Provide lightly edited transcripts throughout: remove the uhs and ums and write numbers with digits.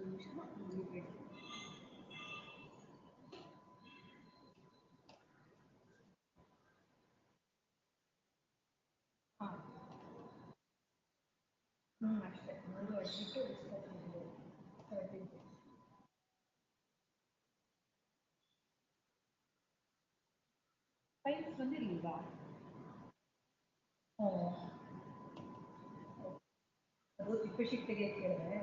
resolution needed. ಅಷ್ಟೇ ಮೂರು admit files ಬಂದಿರಲಿಲ್ವಾ? ಅದು ತಿಪ್ಪಶೀಟ್ ತೆಗಿಯಕ್ಕೆ ಹೇಳಿದ್ರೆ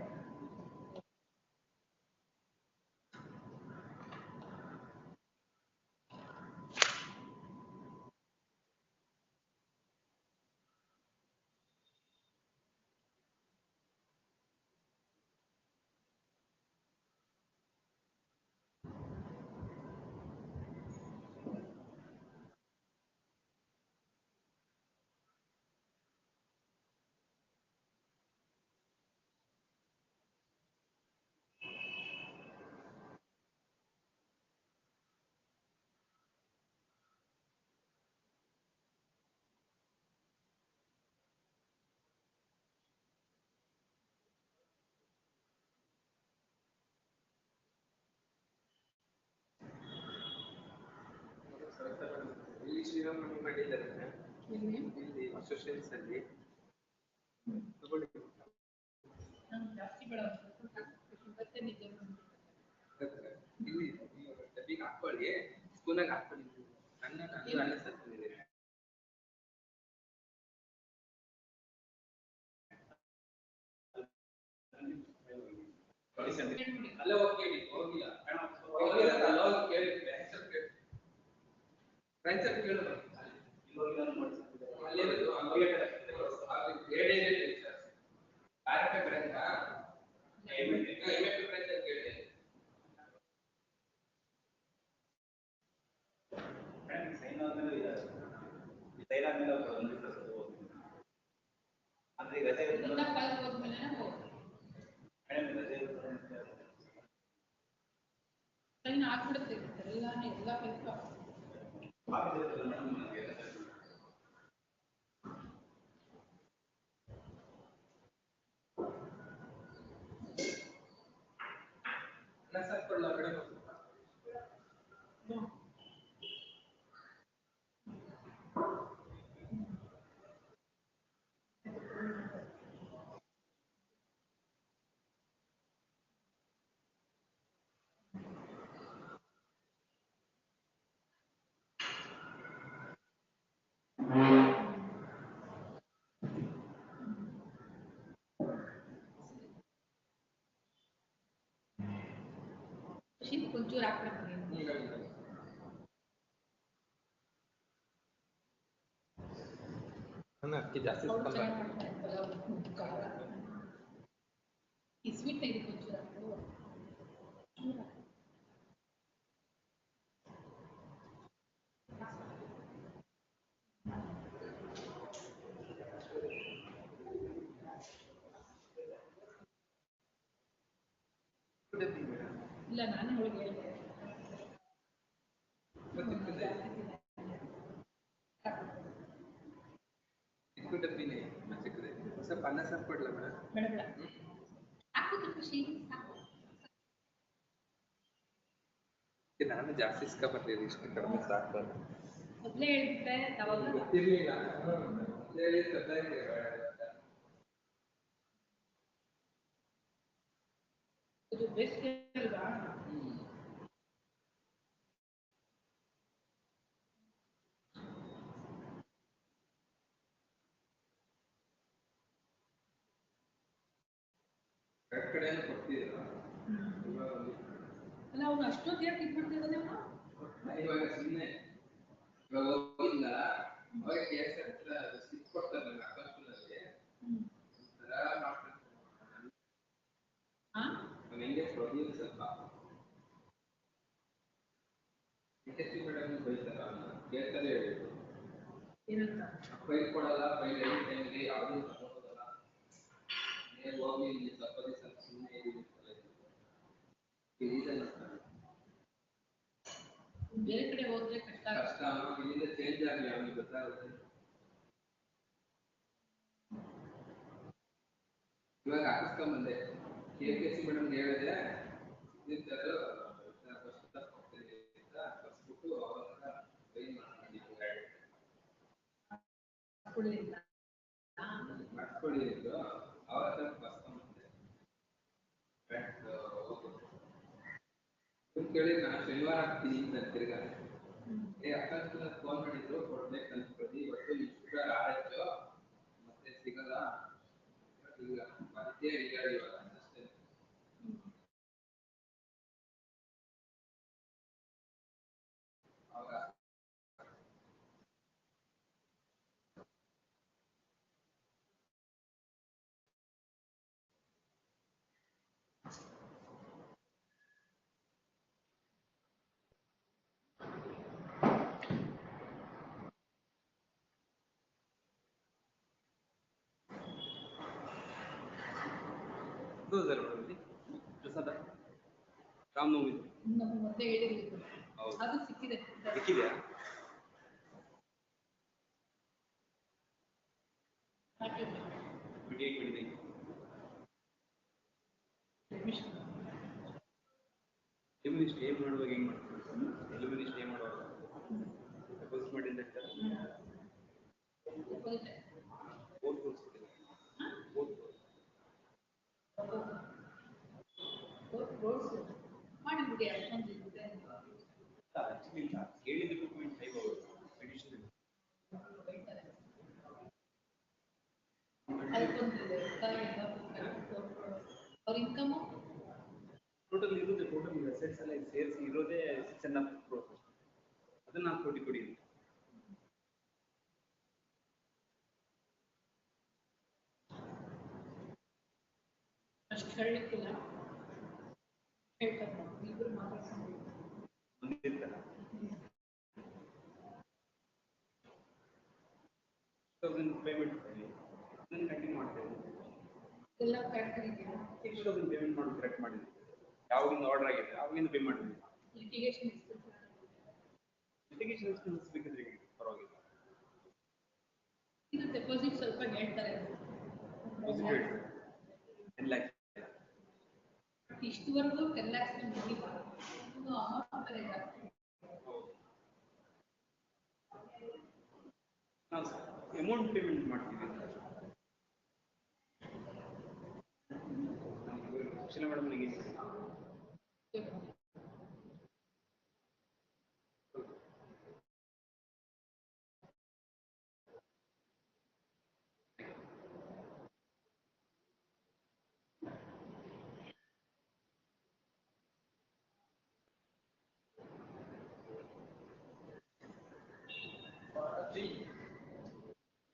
ಜಾಸ್ತಿ ಬೇಡ ಹಾಕೊಳ್ಳಿ ಸ್ಪೂನಾಗ ಹಾಕೊಳ್ಳಿ ಅನ್ನ ಸತ್ತಿದೆ ಅಲ್ಲ ಹೋಗಿ ಹೋಗಿಲ್ಲ ಆಗ್ಬಿಡುತ್ತೆ ಎಲ್ಲ ಕೆಲಸ ಒಂಚೂರು ಹಾಕ್ಬಿಡ್ತೀನಿ ಅಕ್ಕಿ ಜಾಸ್ತಿ ಈ ಸ್ವೀಟ್ ತೆಗೆದು ಒಂಚೂರು ಇಲ್ಲ ನಾನು ಅವಳಿಗೆ ಹೇಳಿದೆ ಸ್ವಲ್ಪ ಅನ್ನ ಸಾರು ಕೊಡ್ಲ ಬೇಡ ಬೇಡ ಹಾಕೋದು ಖುಷಿ ನಾನು ಜಾಸ್ತಿ ಇಸ್ಕ ಬರ್ತೀವಿ ಇಷ್ಟು ಕಡಿಮೆ ಸಾಕು ಮೊದಲೇ ಹೇಳ್ಬಿಟ್ಟೆ ಅವಾಗ ಗೊತ್ತಿರ್ಲಿಲ್ಲ ಇದು ಬೆಸ್ಟ್ ಅಲ್ವಾ ಅಲ್ಲ ಅವನು ಅಷ್ಟೊತ್ತು ಯಾಕೆ ಇಟ್ಬಿಡ್ತಿದ್ದಾನೆ ಇವಾಗ ಸುಮ್ಮನೆ ಇವಾಗ ಹೋಗಿಲ್ಲ ಅವಾಗ ಕೇಸ್ ಹತ್ರ ಸ್ಲಿಪ್ ಕೊಡ್ತಾರಲ್ಲ ಅಕೌಂಟ್ನಲ್ಲಿ ಹೆಂಗೆ ಪ್ರೊಡ್ಯೂಸ್ ಸ್ವಲ್ಪ ಮೇಡಮ್ ಬೈತಾರ ಕೇಳ್ತಾರೆ ಹೇಳಿದ್ರು ಏನಂತ ಫೈಲ್ ಕೊಡಲ್ಲ ಫೈಲ್ ಎನಿ ಟೈಮ್ಗೆ ಯಾವುದೂ ತಗೊಳ್ಳೋದಲ್ಲ ಹೋಗಿ ಇಲ್ಲಿ ಸ್ವಲ್ಪ ದಿವಸ ಸುಮ್ಮನೆ ರೀಸನ್ ಬೇರೆ ಕಡೆ ಹೋದ್ರೆ ಕಷ್ಟ ಇಲ್ಲಿಂದ ಚೇಂಜ್ ಆಗಲಿ ಅವನಿಗೆ ಗೊತ್ತಾಗುತ್ತೆ ಇವಾಗ ಹಾಕಿಸ್ಕೊಂಬಂದೆ KPSC ಮೇಡಮ್ ಹೇಳಿದೆ ಸಿಗ್ನೇಚರ್ ಮಾಡ್ಕೊಂಡಿದ್ದು ಅವರ ಕೇಳಿ ನಾನು ಶನಿವಾರ ಆಗ್ತೀನಿ ಅಂತ ತಿರ್ಗಾ ಅಕಸ್ಮಾತ್ ಫೋನ್ ಮಾಡಿದ್ರು ಕೊಡ್ಬೇಕು ಅನ್ಕೊಳ್ಳಿ ಇವತ್ತು ಇಷ್ಟು ಆಯ್ತು ಮತ್ತೆ ಸಿಗಲ್ಲ ಈಗ ಮತ್ತೆ ಹೇಳಿ ಅಷ್ಟೇ ಅವಾಗ ಪ್ರಸಾದ ರಾಮನವಮಿ ಮತ್ತೆ ಹೇಳಿದ್ರು ಅದು ಸಿಕ್ಕಿದೆ ಸಿಕ್ಕಿದೆಯಾ ಸ್ಟೇ ಮಾಡುವಾಗ ಹೆಂಗ್ ಮಾಡ್ತಾರೆ ಎಲಿಮಿನಿ ಸ್ಟೇ ಮಾಡುವಾಗ ಡೆಪಾಸಿಟ್ ಮಾಡಿದ ಮಾಡಿಬಿಡಿ ಅಷ್ಟೊಂದು ಆಕ್ಚುಲಿ ಕೇಳಿದ ಡಾಕ್ಯುಮೆಂಟ್ ಟೈಪ್ ಅವರು ಅಡಿಷನಲ್ ಅವ್ರ ಇನ್ಕಮ್ ಟೋಟಲ್ ಇರೋದೇ ಟೋಟಲ್ ಅಸೆಟ್ಸ್ ಎಲ್ಲ ಸೇರಿಸಿ ಇರೋದೇ 6.5 crores ಅದನ್ನ ನಾನು ಕೊಡಿ ಅಷ್ಟು ಹೇಳಲಿಕ್ಕಿಲ್ಲ ಹೇಳ್ತಾರೆ ಇಬ್ಬರು ಮಾತಾಡ್ಕೊಂಡು ಬಂದಿರ್ತಾರ 1000 ಪೇಮೆಂಟ್ ಅದನ್ನು ಕಂಟಿನ್ಯೂ ಮಾಡ್ತೇವೆ ಎಲ್ಲ ಕರೆಕ್ಟ್ ಇದೆಯಾ 6000 ಪೇಮೆಂಟ್ ಮಾಡೋದು ಕರೆಕ್ಟ್ ಮಾಡಿದ್ವಿ ಯಾವಾಗಿಂದ ಆರ್ಡರ್ ಆಗಿದೆ ಅವಾಗಿಂದ ಪೇ ಮಾಡಿದ್ವಿ ಲಿಟಿಗೇಷನ್ ಎಕ್ಸ್ಪೆನ್ಸ್ ಬೇಕಿದ್ರೆ ಪರವಾಗಿಲ್ಲ ಇದು ಡೆಪಾಸಿಟ್ ಸ್ವಲ್ಪ ಹೇಳ್ತಾರೆ ಡೆಪಾಸಿಟ್ 10 lakhs ಇಷ್ಟುವರೆಗೂ 10 lakhs ಮುಗಿಲ್ಲ ಇನ್ನು ಅಮೌಂಟ್ ಬೇರೆ ಜಾಸ್ತಿ ನಾವು ಅಮೌಂಟ್ ಪೇಮೆಂಟ್ ಮಾಡ್ತೀವಿ ಸುಶೀಲಾ ಮೇಡಮ್ ನನಗೆ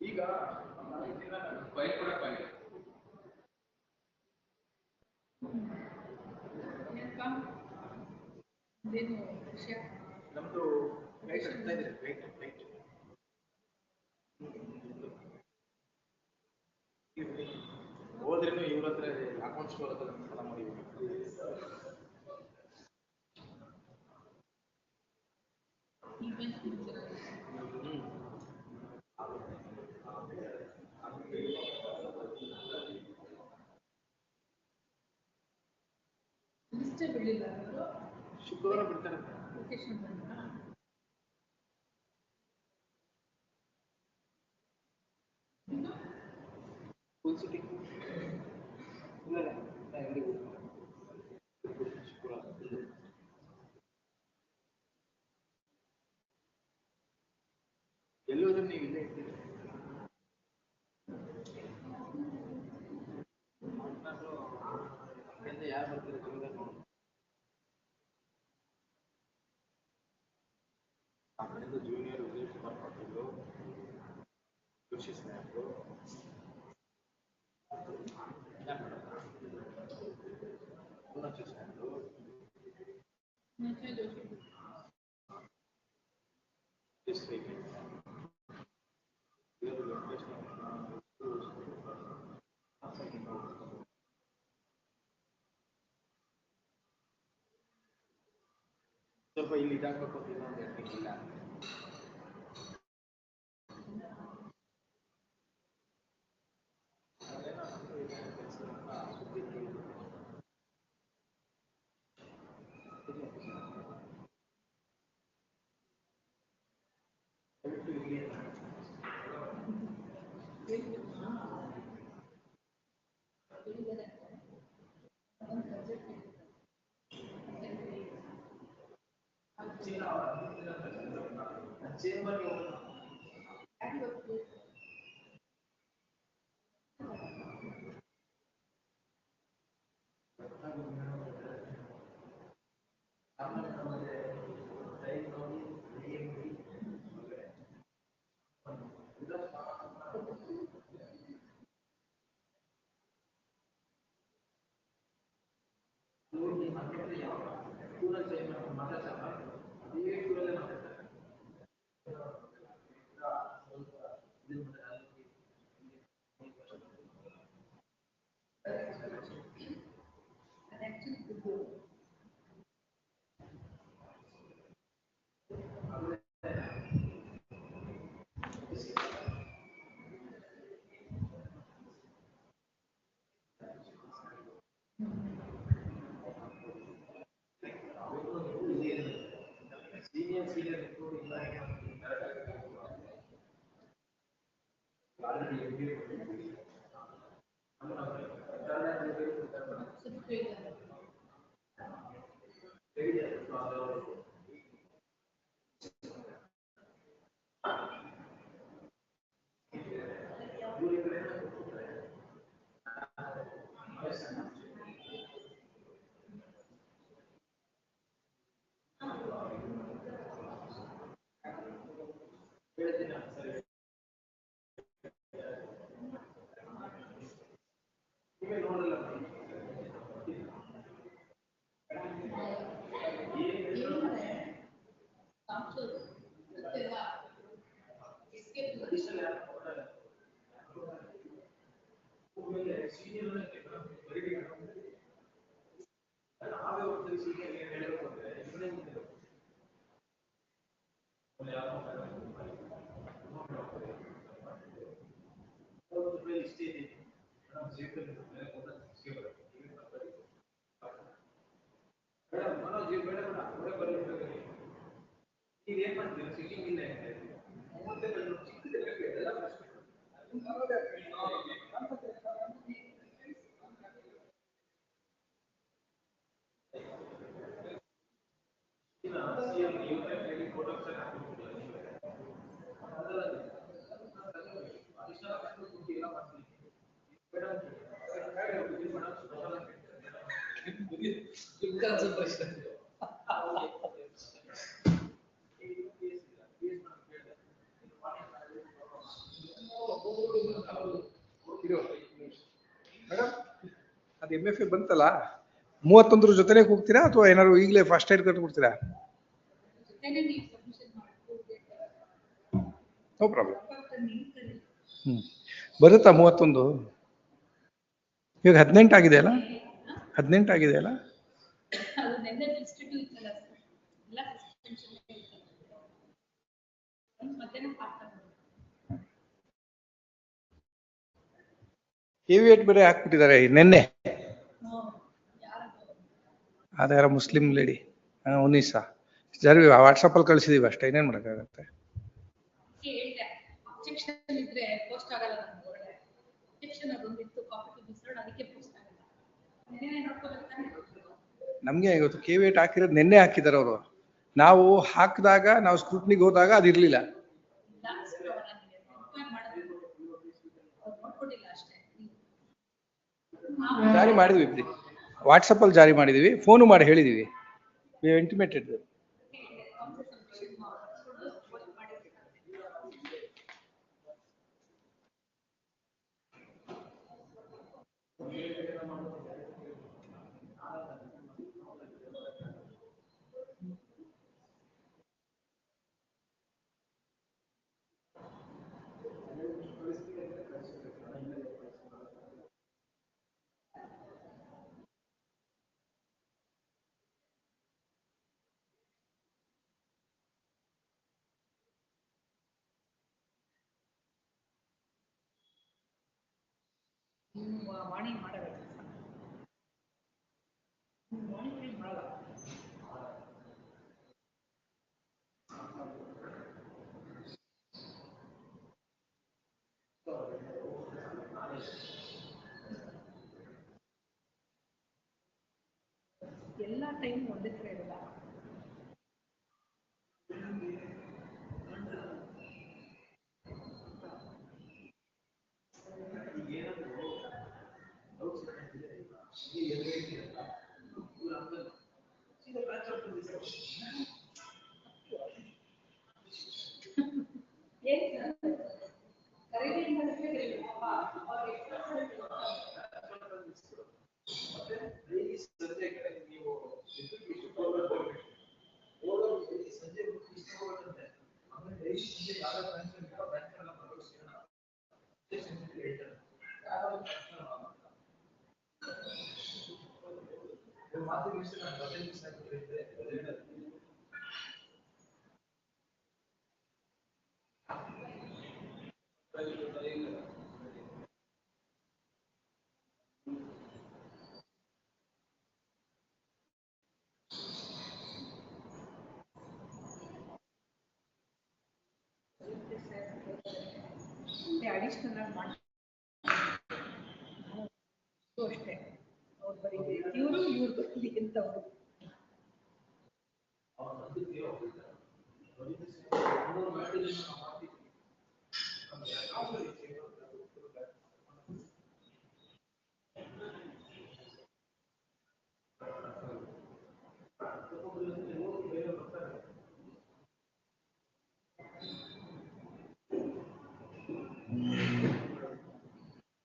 ಈಗ ಫೈಲ್ ಕೂಡ ಫೈಲ್ ಏನು ವಿಷಯ ನಮ್ದು ರೈಟ್ ಅಂತ ಇದೆ ರೈಟ್ ಹೋದ್ರೇನು ಇವ್ರ ಹತ್ರ ಅಕೌಂಟ್ಸ್ ಬರುತ್ತೆ ಎಲ್ಲ ಮಾಡಿದ್ವಿ ಲಿಸ್ಟೇ ಬಿಡಲಿಲ್ಲ ಶುಕ್ರವಾರ ಬಿಡ್ತಾರೆ ಲೊಕೇಶನ್ ಫುಲ್ ಸಿಟಿ ಇಲ್ಲ ಎಲ್ಲಿ ಶುಕ್ರವಾರ ಎಲ್ಲಿ ಹೋದ್ರೆ ನೀವು ಇಲ್ಲೇ ಇರ್ತೀರಿ ಯಾರು ಬರ್ತಾರೆ ಜೀವನ ನೋಡಿ ಆ ಕಡೆಯಿಂದ ಜೂನಿಯರ್ ವಿಜಯ್ ಕುಮಾರ್ ಪಾಟೀಲ್ ಕೃಷಿ ಸ್ನೇಹಿತರು ಸ್ವಲ್ಪ ಇಲ್ಲಿ ಇದಾಗಬೇಕು ಇನ್ನೊಂದು ಇಲ್ಲ ಅದು MFA ಬಂತಲ್ಲ, 31 ಜೊತೆನೆ ಹೋಗ್ತೀರಾ ಅಥವಾ ಏನಾದ್ರು ಈಗಲೇ ಫಸ್ಟ್ ಏಡ್ ಕಟ್ಬಿಡ್ತೀರಾ? No problem. ಬರುತ್ತಾ 31? ಇವಾಗ 18 ಆಗಿದೆಯಲ್ಲ, 18 ಆಗಿದೆಯಲ್ಲ. ಏವಿಯೇಟ್ ಬೇರೆ ಹಾಕ್ಬಿಟ್ಟಿದ್ದಾರೆ ನಿನ್ನೆ. ಅದ್ಯಾರ ಮುಸ್ಲಿಂ ಲೇಡಿ ಉನ್ನೀಸಾ ಜರಿ ವಾಟ್ಸಪ್ ಅಲ್ಲಿ ಕಳಿಸಿದೀವಿ ಅಷ್ಟೇ, ಇನ್ನೇನ್ ಮಾಡಕ್ಕಾಗತ್ತೆ. ನಮ್ಗೆ ಇವತ್ತು ಕೇವಿಯೇಟ್ ಹಾಕಿರೋದು ನಿನ್ನೆ ಹಾಕಿದಾರೆ ಅವರು. ನಾವು ಹಾಕಿದಾಗ, ನಾವು ಸ್ಕ್ರೂಟ್ನಿಗೆ ಹೋದಾಗ ಅದಿರ್ಲಿಲ್ಲ. ಜಾರಿ ಮಾಡಿದ್ವಿ ಬಿಡಿ, ವಾಟ್ಸಪ್ ಅಲ್ಲಿ ಜಾರಿ ಮಾಡಿದೀವಿ, ಫೋನು ಮಾಡಿ ಹೇಳಿದೀವಿ, ಇಂಟಿಮೇಟೆಡ್. ಎಲ್ಲ ಟೈಮ್ ಒಂದೇ ತರ ಇರಲ್ಲ. ಅಡಿಷನಲ್ ಆಗಿ ಮಾಡಿ ಅಷ್ಟೇ ಅವ್ರು ಬರೀ ಇವರು ಇಂಥವ್ರು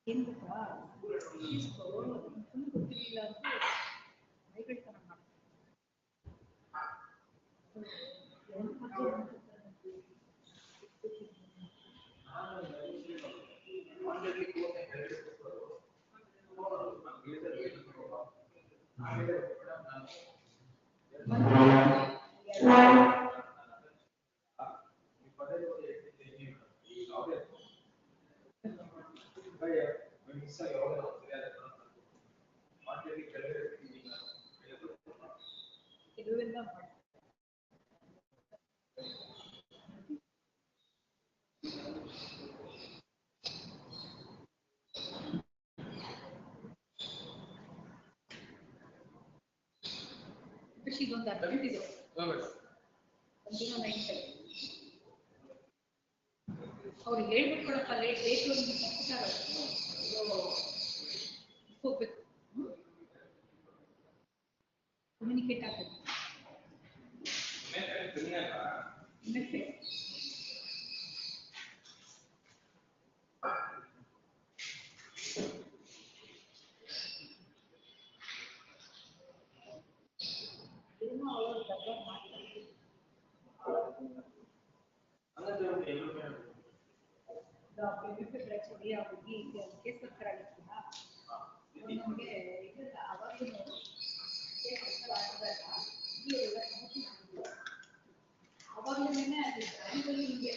ಏನ್ ಗೊತ್ತಾ ಫುಲ್ ಗೊತ್ತಿರಲಿಲ್ಲ ಅಂತ ಮೈಗಳ್ತನ ಇದೆಲ್ಲ ಇದೊಂದು ಅರ್ಜೆಂಟ್ ಇದೆ ಒಂದಿನ ನೈಟ್ ಅವ್ರು ಹೇಳ್ಬಿಟ್ಕೊಳಪ್ಪ ಡೇಟ್ ಒಂದು ಹೋಗ್ಬೇಕು ಕಮ್ಯುನಿಕೇಟ್ ಆಗ್ಬೇಕು ಕೇಸ್ ಆಗಿರ್ತೀನ ನಮಗೆ ಇದೆಲ್ಲ ಅವಾಗಲೂ ಅವಾಗಲೇ ಅದು ಹಿಂಗೆ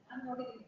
ನಾನು ನೋಡಿದ್ದೀನಿ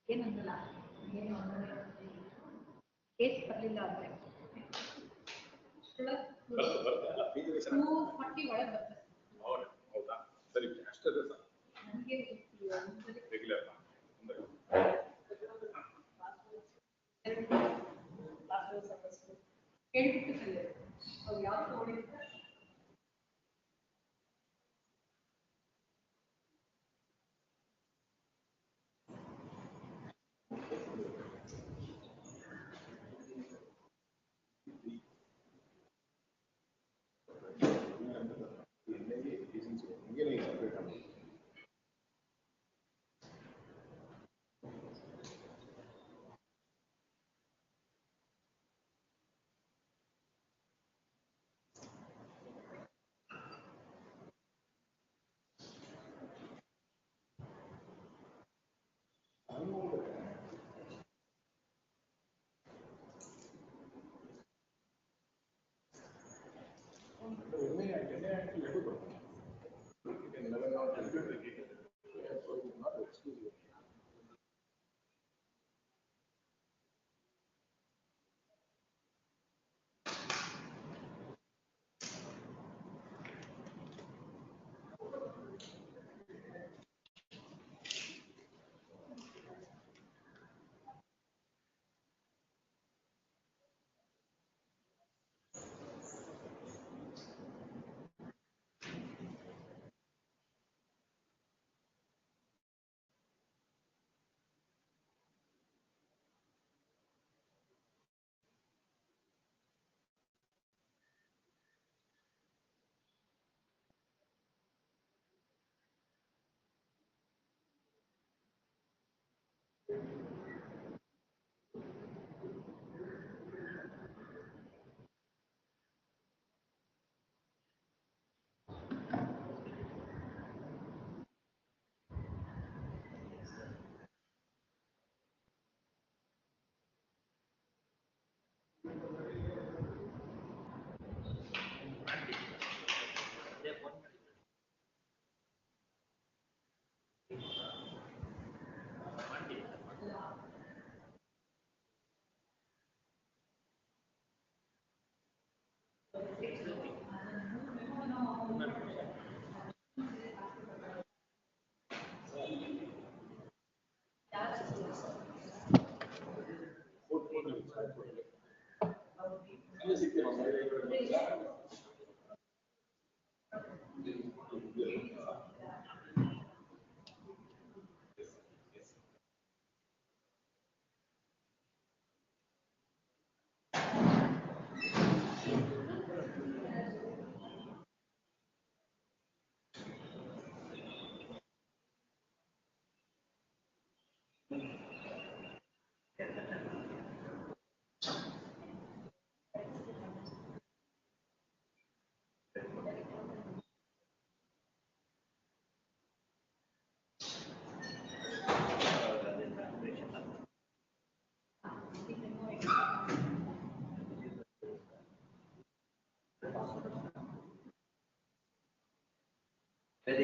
ಏನಂದಲ್ಲ ಏನು ಕೇಸ್ ಬರಲಿಲ್ಲ ಅಂದ್ರೆ 240 ಒಳಗೆ ಬರ್ತದೆ. ಹೌದಾ ಸರಿ ಅಷ್ಟೇ ನನಗೆ ರೆಗ್ಯುಲರ್ ಹೇಳ್ಬಿಟ್ಟು ಕಲಿಯೋದು ಅವ್ರು ಯಾವ್ದು ತಗೊಂಡಿರ್ತಾರೆ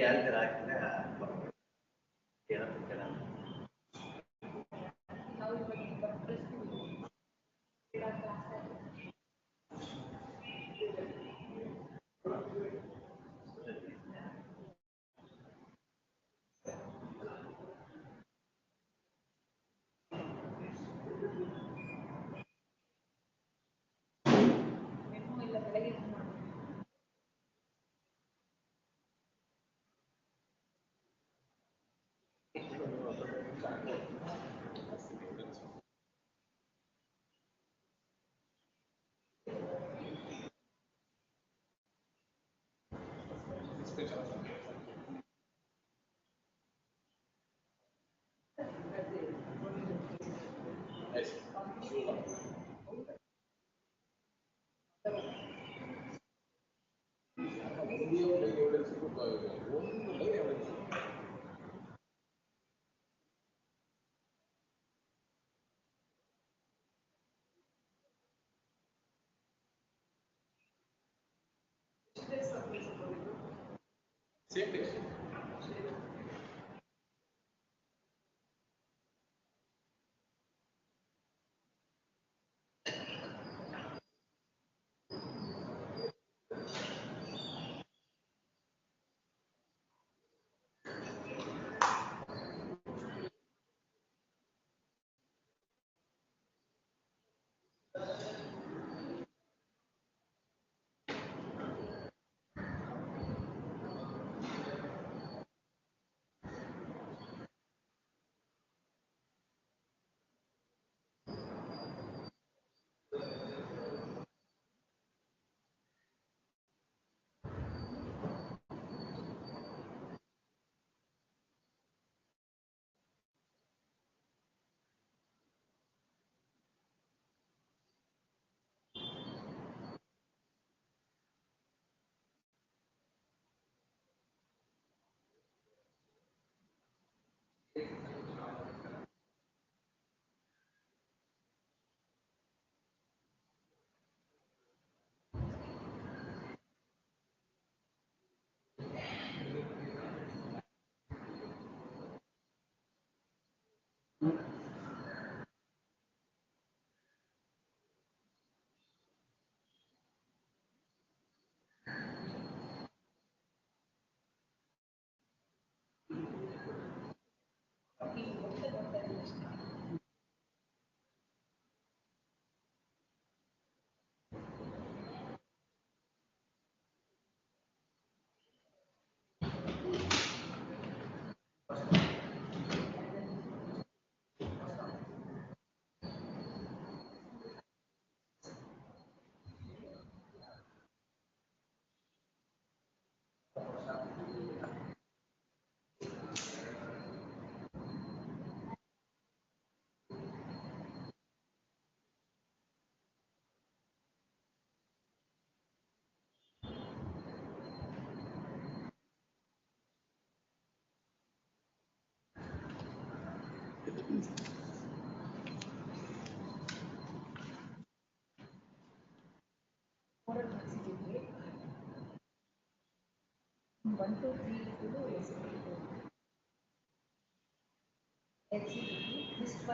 ಯಾರಿಗಾರ ಹಾಕಿದ್ರೆ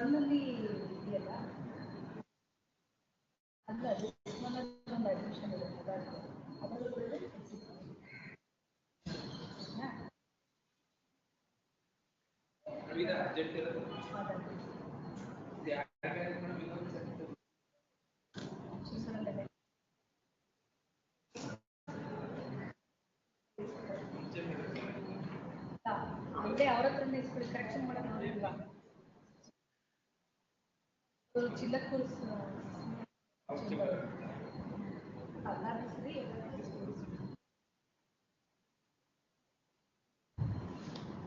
ನಲ್ಲಿ ಇದೆಯಲ್ಲ ಅಲ್ಲ ಒಂದು ಅಡ್ಮಿಷನ್ ಇರುತ್ತೆ ಅದರಲ್ಲಿ ಅರ್ಜೆಂಟ್ ಇರೋದು ಅಲ್ಲೇ ಅವ್ರ ಹತ್ರನೇ ಇಸ್ಕೊಳ್ಳಿ ಕರೆಕ್ಷನ್ ಮಾಡೋದು ನೋಡಿಲ್ವಾ ಚಿಲ್ಲಕ್ಕೂರು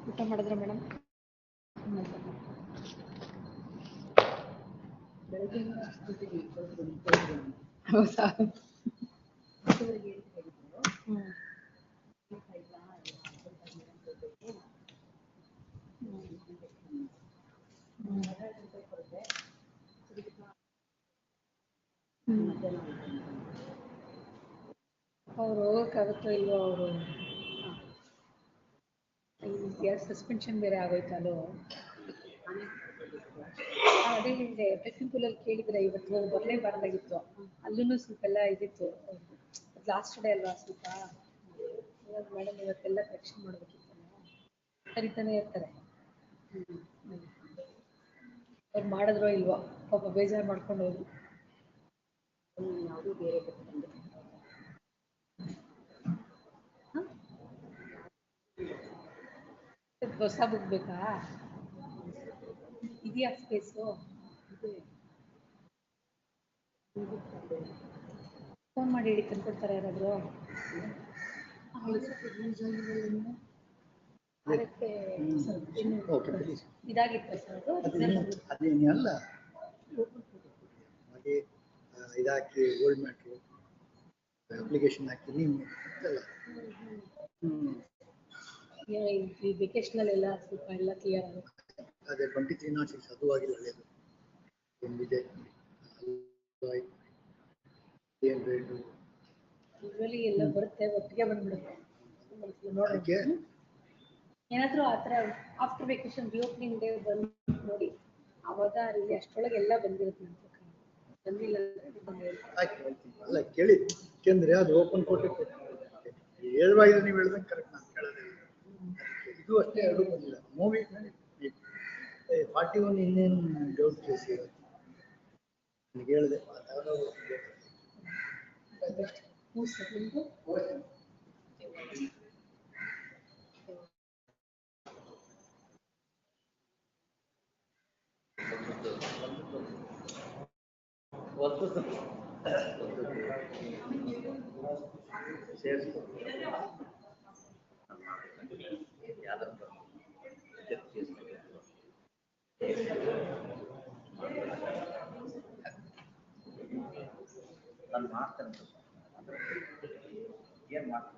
ಊಟ ಮಾಡಿದ್ರ ಮೇಡಮ್ ಹೌದಾ ಅವ್ರು ಹೋಗೋಕ್ಕಾಗುತ್ತೋ ಇಲ್ವೋ ಅವರು ಸಸ್ಪೆನ್ಷನ್ ಬೇರೆ ಆಗೋಯ್ತಲ್ಲೋ. ಅದೇ ಹೇಳಿದೆ ಟೆಕ್ನಿಕಲ್ ಅಲ್ಲಿ ಕೇಳಿದ್ರೆ ಇವತ್ತು ಬರಲೇಬಾರ್ದಾಗಿತ್ತು. ಅಲ್ಲೂ ಸ್ವಲ್ಪ ಎಲ್ಲ ಇದಿತ್ತು. ಲಾಸ್ಟ್ ಡೇ ಅಲ್ವಾ ಸ್ವಲ್ಪ. ಮೇಡಮ್ ಇವತ್ತೆಲ್ಲ ಕರೆಕ್ಷನ್ ಮಾಡ್ಬೇಕಿತ್ತು. ಕರಿತಾನೆ ಇರ್ತಾರೆ. ಅವ್ರು ಮಾಡಿದ್ರೋ ಇಲ್ವೋ ಪಾಪ ಬೇಜಾರು ಮಾಡ್ಕೊಂಡು ಹೋದ್ರು. ಯಾವುದು ಬೇರೆ ಹೊಸ ಬುಕ್ ಬೇಕಾ? ಇದೆಯಾ ಸ್ಪೇಸು? ಫೋನ್ ಮಾಡಿ ಹೇಳಿ ತಂದ್ಕೊಡ್ತಾರೆ ಯಾರಾದರೂ. ಅದಕ್ಕೆ ಇದಾಗಿತ್ತ ಸರ್ ಅದೇನಲ್ಲ ಹಾಗೆ ಇದಾಕಿ ಗೋಲ್ಡ್ ಮ್ಯಾಟ್ರು ಅಪ್ಲಿಕೇಶನ್ ಹಾಕಿ ನೀವು ಈ ವೆಕೇಶನಲ್ಲೆಲ್ಲ ಸ್ವಲ್ಪ ಎಲ್ಲ ಕ್ಲಿಯರ್ ಆಗುತ್ತೆ. ಅದೇ 2306 ಅದು ಆಗಿಲ್ಲ ಒಳ್ಳೆಯದು. ಒಂದಿದೆ ಯೂಶುವಲಿ ಎಲ್ಲ ಬರುತ್ತೆ, ಒಟ್ಟಿಗೆ ಬಂದ್ಬಿಡುತ್ತೆ. ನೋಡೋಕ್ಕೆ ಏನಾದರೂ ಆ ಥರ ಆಫ್ಟರ್ ವೆಕೇಶನ್ ರಿಓಪನಿಂಗ್ ಡೇ ಬಂದು ನೋಡಿ, ಆವಾಗ ಅಲ್ಲಿ ಅಷ್ಟರೊಳಗೆ ಎಲ್ಲ ಬಂದಿರುತ್ತೆ ಅಂತ. ಬಂದಿಲ್ಲ ಅಲ್ಲ ಕೇಳಿ, ಯಾಕೆಂದ್ರೆ ಅದು ಓಪನ್ ಕೋರ್ಟ್ ಹೇಳುವಾಗ ನೀವು ಹೇಳ್ದಂಗೆ ಕರೆಕ್ಟ್. ನಾನು ಕೇಳೋದಿಲ್ಲ, ಇದು ಅಷ್ಟೇ ಎರಡು ಬಂದಿಲ್ಲ. ಮೂವಿ 41 ಇನ್ನೇನು ಡೌಟ್ ಕೇಸ್ ನನಗೆ ಹೇಳಿದೆ. ನಾನು ಮಾಡ್ತೇನೆ. ಏನ್ ಮಾಡ್ತೀನಿ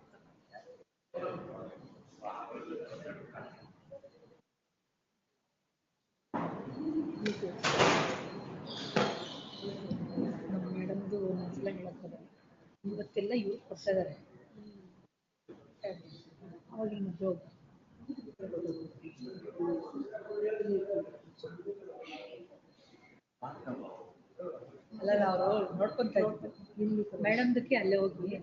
ನಮ್ಮ ಮೇಡಮ್ದು ಒಂದೊಂದ್ಸಲ ಹೇಳಕ್ಕೋದ್ರೆ ಇವತ್ತೆಲ್ಲ ಇವ್ರು ಕೊಡ್ತಾ ಇದ್ದಾರೆ. ಅವಾಗ ಇನ್ನು ಜೋಗ್ ಅಲ್ಲ ಅವರು ನೋಡ್ಕೊಂತ ಇದ್ರು ಮೇಡಮ್ದಕ್ಕೆ ಅಲ್ಲೇ ಹೋಗಿ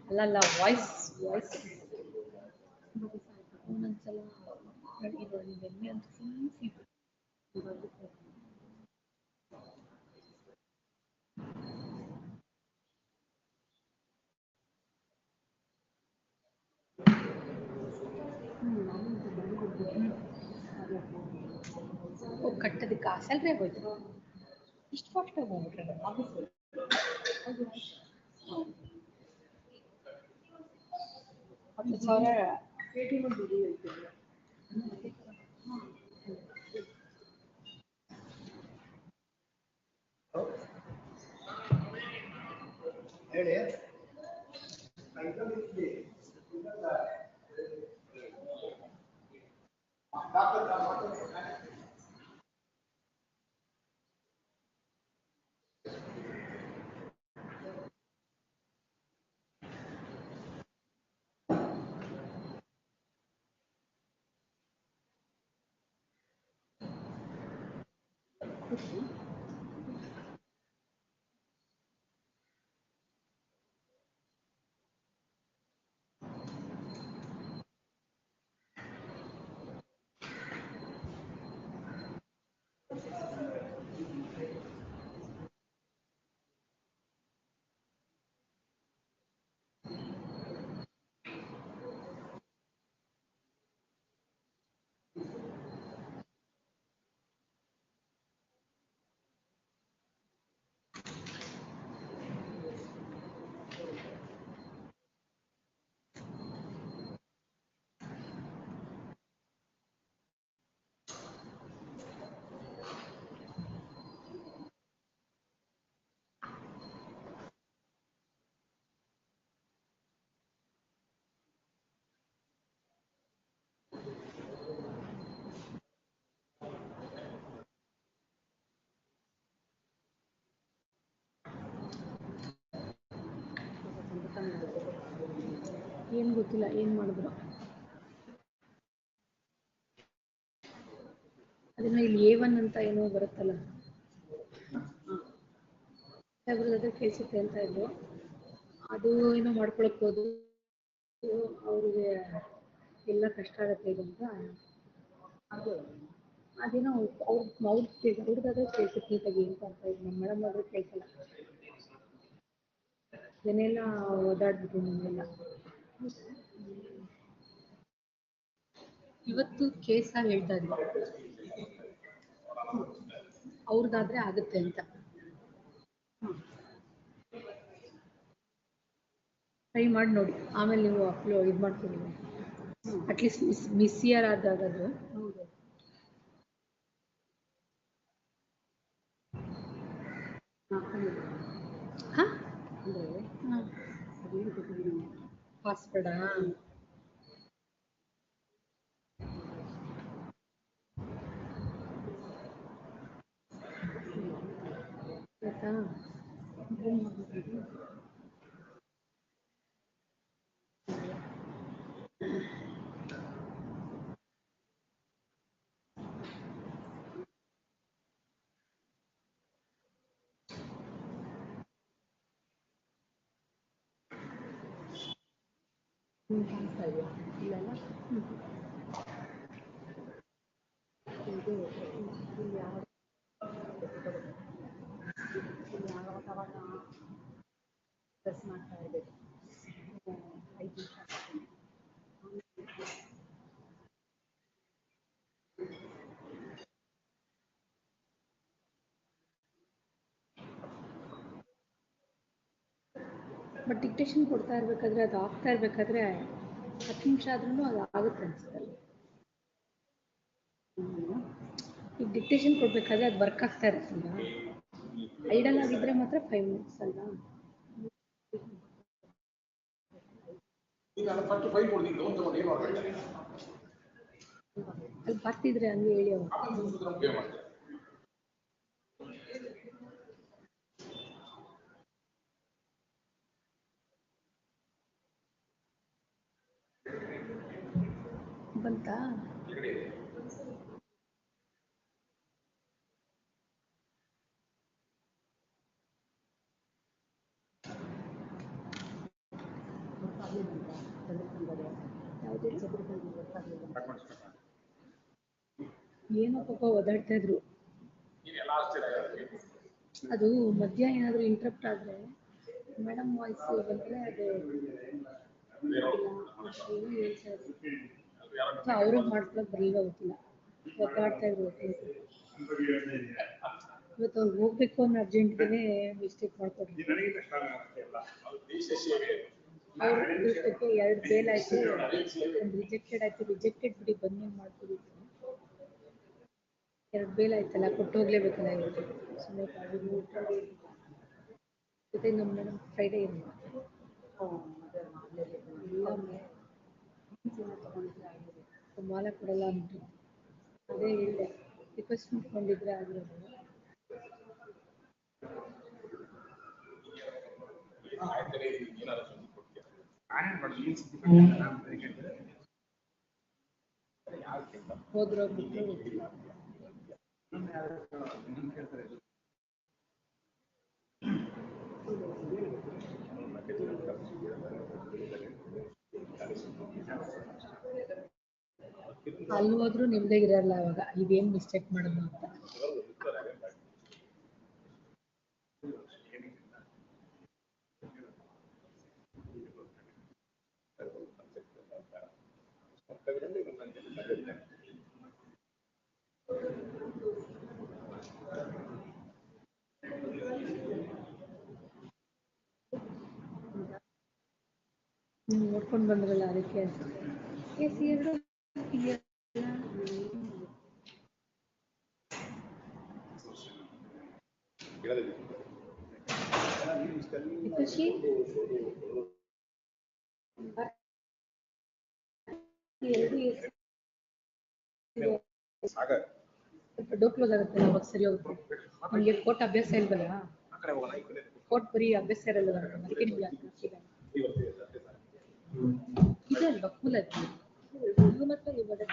ಅಲ್ಲಲ್ಲ ವಾಯ್ಸ್ ಒಂದೊಂದ್ಸಲ ಬೆನ್ನೆ ಅಂತ ಕಟ್ಟೋದಕ್ಕೆ ಆ ಸ್ಯಾಲ್ರಿ ಆಗೋಯ್ತು. ಇಷ್ಟು ಫಾಸ್ಟಾಗಿ ಹೋಗ್ಬಿಟ್ರೆ ಆಗುತ್ತೆ. 10,000 ಹೇಳಿ. ಏನ್ ಗೊತ್ತಿಲ್ಲ ಏನ್ ಮಾಡಿದ್ರು. ಅದನ್ನ ಇಲ್ಲಿ A1 ಅಂತ ಏನೋ ಬರುತ್ತಲ್ಲ, ಅದ್ರ ಕೇಳಿಸುತ್ತೆ ಅಂತ ಇದ್ರು. ಅದು ಏನೋ ಮಾಡ್ಕೊಳಕ್ ಹೋದು ಅವ್ರಿಗೆ ಎಲ್ಲ ಕಷ್ಟ ಆಗತ್ತೆ ಇದು ಅಂತ. ಅದು ಅದೇನೋ ಅವ್ರದ್ದಾದ್ರೆ ಕೇಳಿಸುತ್ತೆ ನೀಟಾಗಿ ಅಂತ ಅಂತ ಇದ್ರು. ನಮ್ಮ ಮೇಡಮ್ ಆದ್ರೆ ಕೇಳ್ಸಲ್ಲ. ಇದನ್ನೆಲ್ಲ ಓದಾಡ್ಬಿಟ್ಟು ನಮ್ಮೆಲ್ಲ ಇವತ್ತು ಕೇಸ ಹೇಳ್ತಾ ಇದ್ರು ಅವ್ರದ್ದಾದ್ರೆ ಆಗುತ್ತೆ ಅಂತ. ಟ್ರೈ ಮಾಡಿ ನೋಡಿ, ಆಮೇಲೆ ನೀವು ಇದು ಮಾಡ್ಕೊಳ್ಳಿ. ಅಟ್ಲೀಸ್ಟ್ ಮಿಸ್ಸಿಯರ್ ಆದಾಗದು. ಪಾಸ್ವರ್ಡಾ? ಆಯ್ತಾ? ಮಾಡ್ತಾ ಇರ್ಬೇಕು. ಬಟ್ ಡಿಕ್ಟೇಷನ್ ಕೊಡ್ತಾ ಇರ್ಬೇಕಾದ್ರೆ ಅದು ಆಗ್ತಾ ಇರ್ಬೇಕಾದ್ರೆ 10 ನಿಮಿಷ ಆದ್ರೂ ಅದು ಆಗುತ್ತೆ ಅನ್ಸುತ್ತಲ್ಲ. ಈಗ ಡಿಕ್ಟೇಷನ್ ಕೊಡ್ಬೇಕಾದ್ರೆ ಅದು ವರ್ಕ್ ಆಗ್ತಾ ಇರುತ್ತಲ್ಲ, ಐಡಲ್ ಆಗಿದ್ರೆ ಮಾತ್ರ 5 ಮಿನಿಟ್ಸ್ ಅಲ್ವಾ? ಅಲ್ಲಿ ಬರ್ತಿದ್ರೆ ಹಂಗೆ ಹೇಳಿ ಅವ್ರು. ಬಂತಾ? ಏನೋ ಪಾಪ ಓದಾಡ್ತಾ ಇದ್ರು. ಅದು ಮಧ್ಯ ಏನಾದ್ರು ಇಂಟ್ರಪ್ಟ್ ಆದ್ರೆ ಮೇಡಮ್ ವಾಯ್ಸ್ ಬಂದ್ರೆ ಅದು ಅವ್ರಿಗೆ ಮಾಡ್ಕೊಳಕ್ ಬರಲಿಲ್ಲ, ಗೊತ್ತಿಲ್ಲ. ಒದ್ದಾಡ್ತಾ ಇದ್ರು. ಇವತ್ತು ಅವ್ರು ಹೋಗ್ಬೇಕು ಅನ್ನೋ ಅರ್ಜೆಂಟ್ಗೆ ಮಿಸ್ಟೇಕ್ ಮಾಡ್ಕೊಡ್ರಿ. ಅವ್ರ 2 ಬೇಲ್ ಆಯ್ತು, ಒಂದು ರಿಜೆಕ್ಟೆಡ್ ಆಯ್ತು. ರಿಜೆಕ್ಟೆಡ್ ಬಿಡಿ ಬಂದು ಮಾಡ್ಕೊಡಿತ್ತು. 2 ಬೇಲ್ ಆಯ್ತಲ್ಲ, ಕೊಟ್ಟು ಹೋಗ್ಲೇಬೇಕಲ್ಲ ಇವತ್ತು. ಸುಮ್ಮನೆ ಜೊತೆ ನಮ್ಮ ಮೇಡಮ್ ಫ್ರೈಡೇ ಇಲ್ಲ. ಮಾಲ ಕೊಡಲ್ಲ ಅಂದ್ರು. ಅದೇ ಹೇಳಿದೆ, ರಿಕ್ವೆಸ್ಟ್ ಮಾಡ್ಕೊಂಡಿದ್ರೆ ಆಗಿರೋದು. ಹೋದ್ರು ಬಿಟ್ಟು ಅಲ್ಲಿ ಹೋದ್ರು ನಿಮ್ದೇ ಇರಲ್ಲ ಅವಾಗ, ಇದೇನ್ ಮಿಸ್ಟೇಕ್ ಮಾಡೋದು ಅಂತ. ನೋಡ್ಕೊಂಡು ಬಂದ್ರಲ್ಲ ಅದಕ್ಕೆ ಅನ್ಸುತ್ತೆ. ಡೋರ್ ಕ್ಲೋಸ್ ಆಗುತ್ತೆ, ಅವಾಗ ಸರಿ ಹೋಗುತ್ತೆ. ನಿಮಗೆ ಕೋರ್ಟ್ ಅಭ್ಯಾಸ ಇಲ್ವಲ್ಲ, ಕೋರ್ಟ್ ಬರೀ ಅಭ್ಯಾಸ ಇರಲ್ಲ, ಅದಕ್ಕೆ ನಿಮ್ಗೆ You must have given it.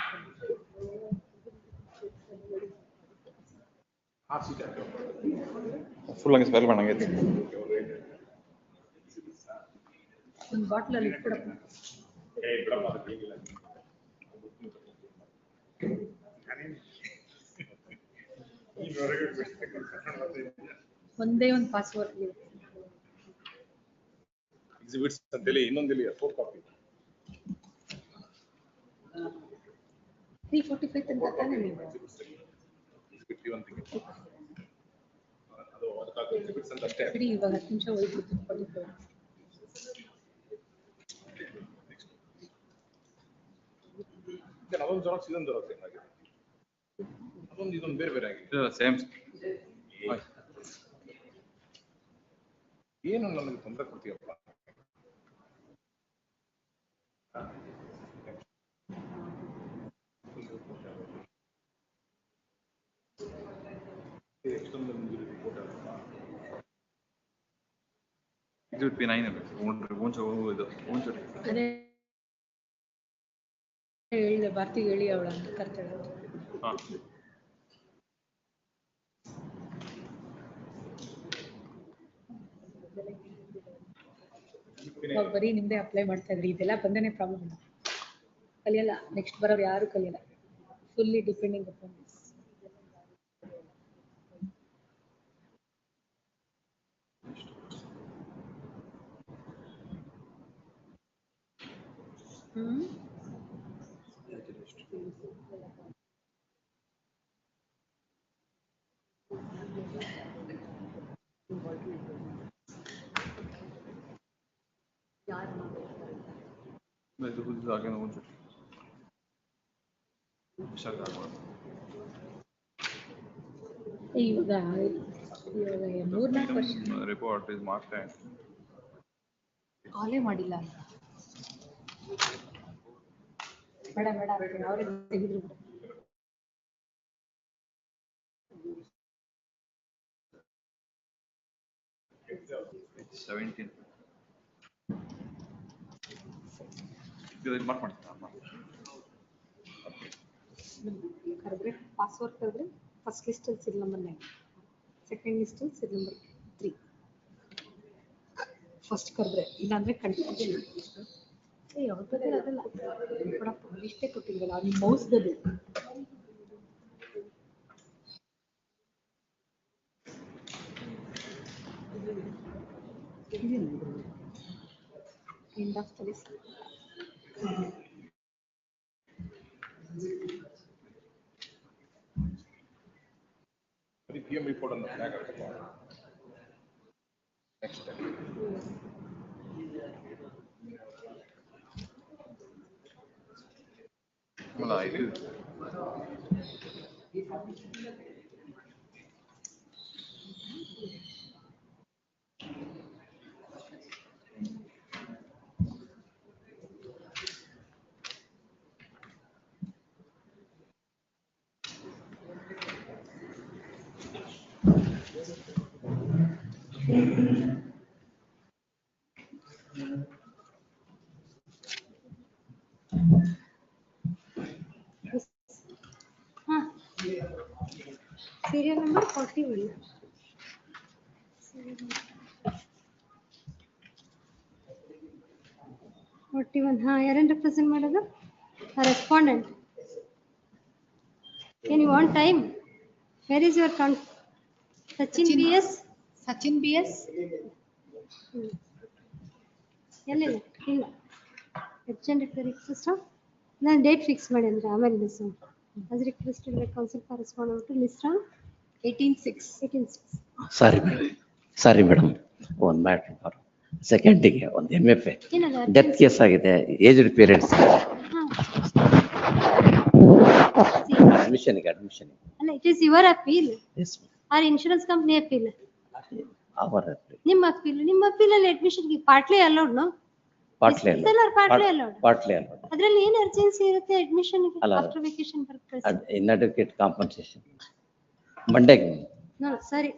Full ಹಂಗೆ ಸ್ಮೆಲ್ ಮಾಡಂಗೈತಿ. ಒಂದು ಬಾಟ್ಲ್ ಅಲ್ಲಿ ಇಟ್ಬಿಡಪ್ಪ. ಒಂದೇ ಒಂದು ಪಾಸ್ವರ್ಡ್ ಎಕ್ಸಿಬಿಟ್ಸ್ ಅಂತೇಳಿ ಇನ್ನೊಂದಿಲ್ಲ 4 ಕಾಪಿ 345 ಅಂತ ತಾನೇ ನೀವು ಎಕ್ಸಿಬಿಟ್ ಒಂದಿಗೆ ಅದು ಅದಕ್ಕೆ ಎಕ್ಸಿಬಿಟ್ಸ್ ಅಂತ ಅಷ್ಟೇ. ಬಿಡಿ ಇವಾಗ 10 ನಿಮಿಷ ಹೋಗ್ಬಿಟ್ಟು 45 ಈಗ ಅದೊಂದು ಜೆರಾಕ್ಸ್ ಇದೊಂದು ಜೆರಾಕ್ಸ್ ಏನಾಗಿದೆ ಅದೊಂದು ಇದೊಂದು ಬೇರೆ ಬೇರೆ ಆಗಿದೆ ಸೇಮ್ ಏನು ನನಗೆ ತೊಂದರೆ ಕೊಡ್ತೀಯಪ್ಪ. ಎಕ್ಸಿಬಿಟ್ ಪಿ 9 ಅದೇ ಹೇಳಿದೆ ಭಾರತಿಗೆ ಹೇಳಿ ಅವಳ ಅಂತ ಕರ್ತಾಳೆ. ಬರೀ ನಿಮ್ದೇ ಅಪ್ಲೈ ಮಾಡ್ತಾ ಇದ್ರಿ, ಇದೆಲ್ಲ ಬಂದೇನೆ ಪ್ರಾಬ್ಲಮ್. ಕಲಿಯಲ್ಲ, ನೆಕ್ಸ್ಟ್ ಬರೋರು ಯಾರು ಕಲಿಯಲ್ಲ. Fully depending upon this. ಇವಾಗ 3-4 ವರ್ಷ ರಿಪೋರ್ಟ್ ಇಸ್ ಮಾರ್ಕ್ಡ್ ಕಾಲೇ ಮಾಡಿಲ್ಲ ಅಂತ. ಬೇಡ ಬೇಡ ಅವರೇ ತೆಗೆದ್ರು. ಕರೆದ್ರೆ ಪಾಸ್ವರ್ಡ್ ಕರೆದ್ರೆ ಫಸ್ಟ್ ಲಿಸ್ಟ್ ಅಲ್ಲಿ ಸೀರಿಯಲ್ ನಂಬರ್ 9, ಸೆಕೆಂಡ್ ಲಿಸ್ಟ್ ಅಲ್ಲಿ ಸೀರಿಯಲ್ ನಂಬರ್ 3. ಫಸ್ಟ್ ಕರೆದ್ರೆ ಇಲ್ಲಾಂದ್ರೆ ಕಂಟಿನ್ಯೂ ಅದಲ್ಲ ಕೊಡಪ್ಪ ಇಷ್ಟೇ ಕೊಟ್ಟಿಲ್ವಲ್ಲ ನಿಮ್ಮ ಮೌಸ್ದಲ್ಲಿ. End of the list. PM report on the flag next step. ಅಲ್ಲ ಇದು ಸೀರಿಯಲ್ ನಂಬರ್ 41. ಯಾರನ್ನು ರೆಪ್ರೆಸೆಂಟ್ ಮಾಡೋದು? Respondent. Can you want time? Where is your count? Sachin BS. Sachin BS. ಎಲ್ಲಿದೆ? ಇಲ್ಲ. Urgent request system. ನಾನು ಡೇಟ್ ಫಿಕ್ಸ್ ಮಾಡಿ ಅಂದ್ರೆ ಆಮೇಲೆ miss. As requested by council correspondent to list on 18/6. Sorry madam, ಒಂದು matter ಸೆಕೆಂಡಿಗೆ ಒಂದು MFA ಡೆತ್ ಕೇಸ್ ಆಗಿದೆ, ಏಜ್ಡ್ ಪೇರೆಂಟ್ಸ್ ಅಡ್ಮಿಷನ್ ಅಲ್ಲ, it is your appeal or insurance company appeal? ಅವರ ನಿಮ್ಮ ಅಪೀಲ್ ಅಲ್ಲಿ admission partly allowed no? Partly allowed. ಅದರಲ್ಲಿ ಏನು ಅರ್ಜೆನ್ಸಿ ಇರುತ್ತೆ admission after vacation purpose? Inadequate compensation ಮಂಡೆಗೆ ಸರಿ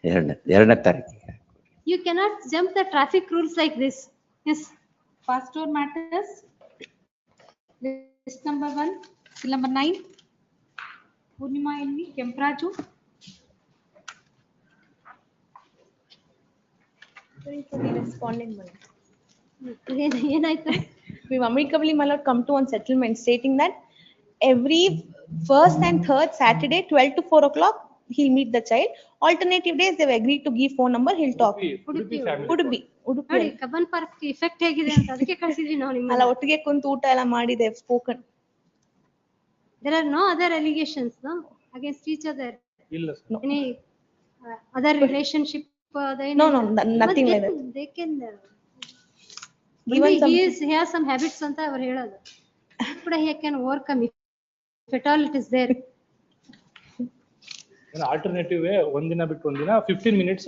2ನೇ ತಾರೀಕಿಗೆ. You cannot jump the traffic rules like this. Yes. Pastor matters. List number 1, seal number 9. Purnima Envi, Kempraju. Responding, we've amicably, my lord, come to one settlement stating that every first and third Saturday, 12 to 4 o'clock, he'll meet the child. Alternative days, they've agreed to give phone number, he'll talk. Udupi family Udupi. ನೋಡಿ Cubbon park effect ಹೇಗಿದೆ ಅಂತ ಅದಕ್ಕೆ ಕಳಿಸಿದ್ವಿ ನಾವು ಅಲ್ಲ ನಿಮ್ಮನ್ನ. ಒಟ್ಟಿಗೆ ಕುಂತು ಊಟ ಎಲ್ಲ ಮಾಡಿ they've spoken. There are no other allegations, no, against each other. ಇಲ್ಲ sir. Any other relationship? No, nothing like that. They can. Even He has some habits ಅಂತ ಅವ್ರು ಹೇಳೋದು. ಕೂಡ he can overcome if at all it is there. Alternative ಒಂದಿನ ಬಿಟ್ಟು ಒಂದಿನ 15 minutes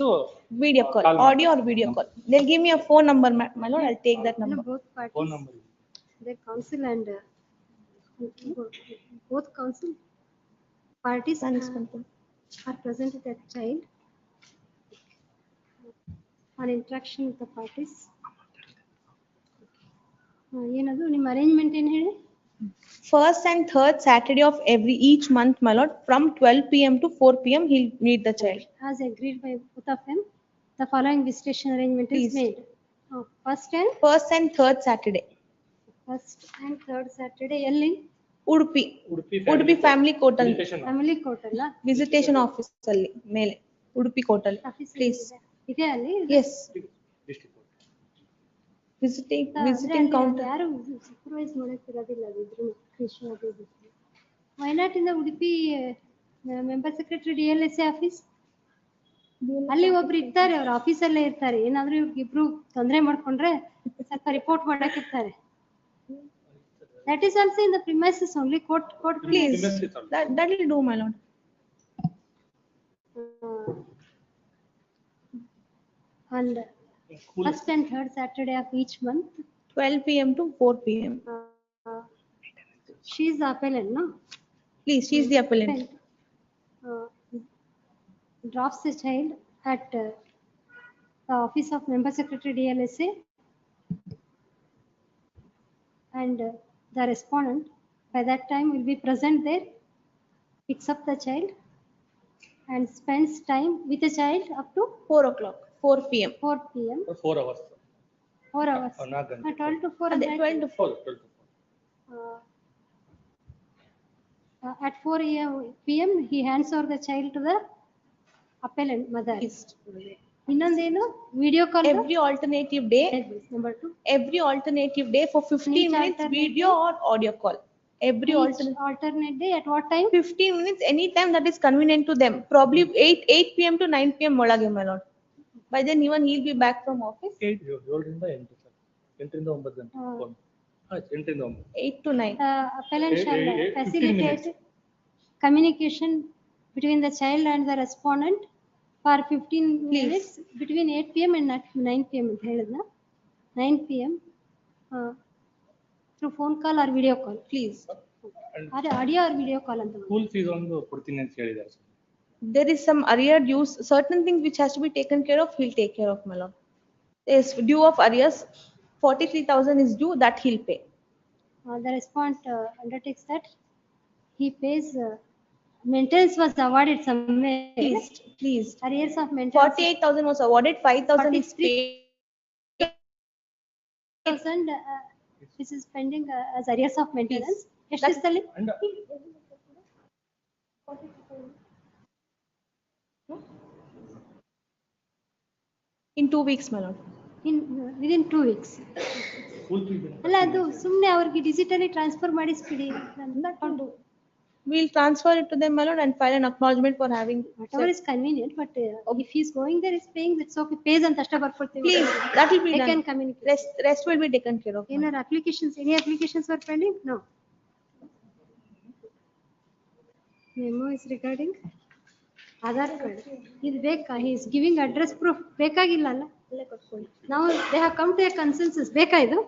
video call, audio or video call. They'll give me a phone number, my lord, I'll take that number. Both parties, phone number their counsel and both counsel parties are present with that child on interaction with the parties. ಏನದು ನಿಮ್ಮ arrangement ಏನು ಹೇಳಿ? First and third Saturday of each month, my lord, from 12 p.m. to 4 p.m. he'll meet the child. As agreed by both of them, the following visitation arrangement is made. First and third Saturday. ಎಲ್ಲಿ? Udupi family court ಅಲ್ಲಿ. Family court ಅಲ್ಲ, visitation office ಅಲ್ಲಿ ಮೇಲೆ Udupi court ಅಲ್ಲಿ. Please. ಇದೆ ಅಲ್ಲಿ? Yes. Visiting counter. ಯಾರು supervise ಮಾಡಕ್ ಇರೋದಿಲ್ಲ ಇದ್ರು ಕೃಷ್ಣ ಅದು. ವೈನಾಟ್ ಇಂದ Udupi member secretary DLSA office ಅಲ್ಲಿ ಒಬ್ರು ಇರ್ತಾರೆ, ಅವ್ರ ಆಫೀಸಲ್ಲೇ ಇರ್ತಾರೆ. ಏನಾದ್ರೂ ಇಬ್ರು ತೊಂದರೆ ಮಾಡ್ಕೊಂಡ್ರೆ ಸ್ವಲ್ಪ ರಿಪೋರ್ಟ್ ಮಾಡಕ್ ಇರ್ತಾರೆ. That is also in the premises only, court Please, that will do, my lord. And first and third Saturday of each month, 12 p.m. to 4 p.m. She is the appellant, no? Please, she is the appellant. Drops the child at the office of member secretary DLSA, and the respondent by that time will be present there, picks up the child and spends time with the child up to 4 o'clock, 4 p.m. 4 p.m. 4 hours. 4 hours. 12 to 4. 12 to 4. At 4 p.m. he hands over the child to the appellant mother. ಇನ್ನೊಂದೇನು video call Every alternative day. Number 2. Every alternative day for 15 minutes video or audio call. Every alternate day at what time? 15 minutes anytime that is convenient to them. Probably 8 p.m. to 9 p.m. ಒಳಗೆ, my lord. By then even he'll be back from office. 7 ರಿಂದ 8 sir. 8 ರಿಂದ 9 ಗಂಟೆ phone. 8 ರಿಂದ 9. 8 to 9. Appellant shall facilitate communication between the child and the respondent for 15 minutes between 8 p.m. and 9 p.m. ಅಂತ ಹೇಳಿದ್ನ. 9 p.m. through phone call or video call, please. Audio or video call ಅಂತ. School fees ಒಂದು ಕೊಡ್ತೀನಿ ಅಂತ ಹೇಳಿದ್ದಾರೆ sir. There is some arrear dues, certain things which has to be taken care of, he'll take care of, my lord. There's due of arrears, 43,000 is due, that he'll pay. The respondent undertakes that he pays. Maintenance was awarded somewhere. Please. Arrears of maintenance. 48,000 was awarded, 5,000 is paid. 43,000 which is pending as arrears of maintenance. ಎಷ್ಟು ದಿವಸದಲ್ಲಿ? In 2 weeks, my lord. Within 2 weeks. ಅಲ್ಲ ಅದು ಸುಮ್ಮನೆ ಅವ್ರಿಗೆ digitally transfer ಮಾಡಿಸ್ಬಿಡಿ. We'll transfer it to them, my lord, and file an acknowledgement for having. Whatever is convenient, but if he's going there, is paying, that's okay. Pays ಅಂತ ಅಷ್ಟೇ ಬರ್ಕೊಡ್ತೀವಿ. Please, that will be I done. can communicate. Rest will be taken care of. Any applications? Any applications were pending? No. Memo is regarding Aadhaar card. ಇದು ಬೇಕಾ? He is giving address proof. ಬೇಕಾಗಿಲ್ಲ ಅಲ್ಲ? Now they have come to a consensus. ಬೇಕಾ ಇದು?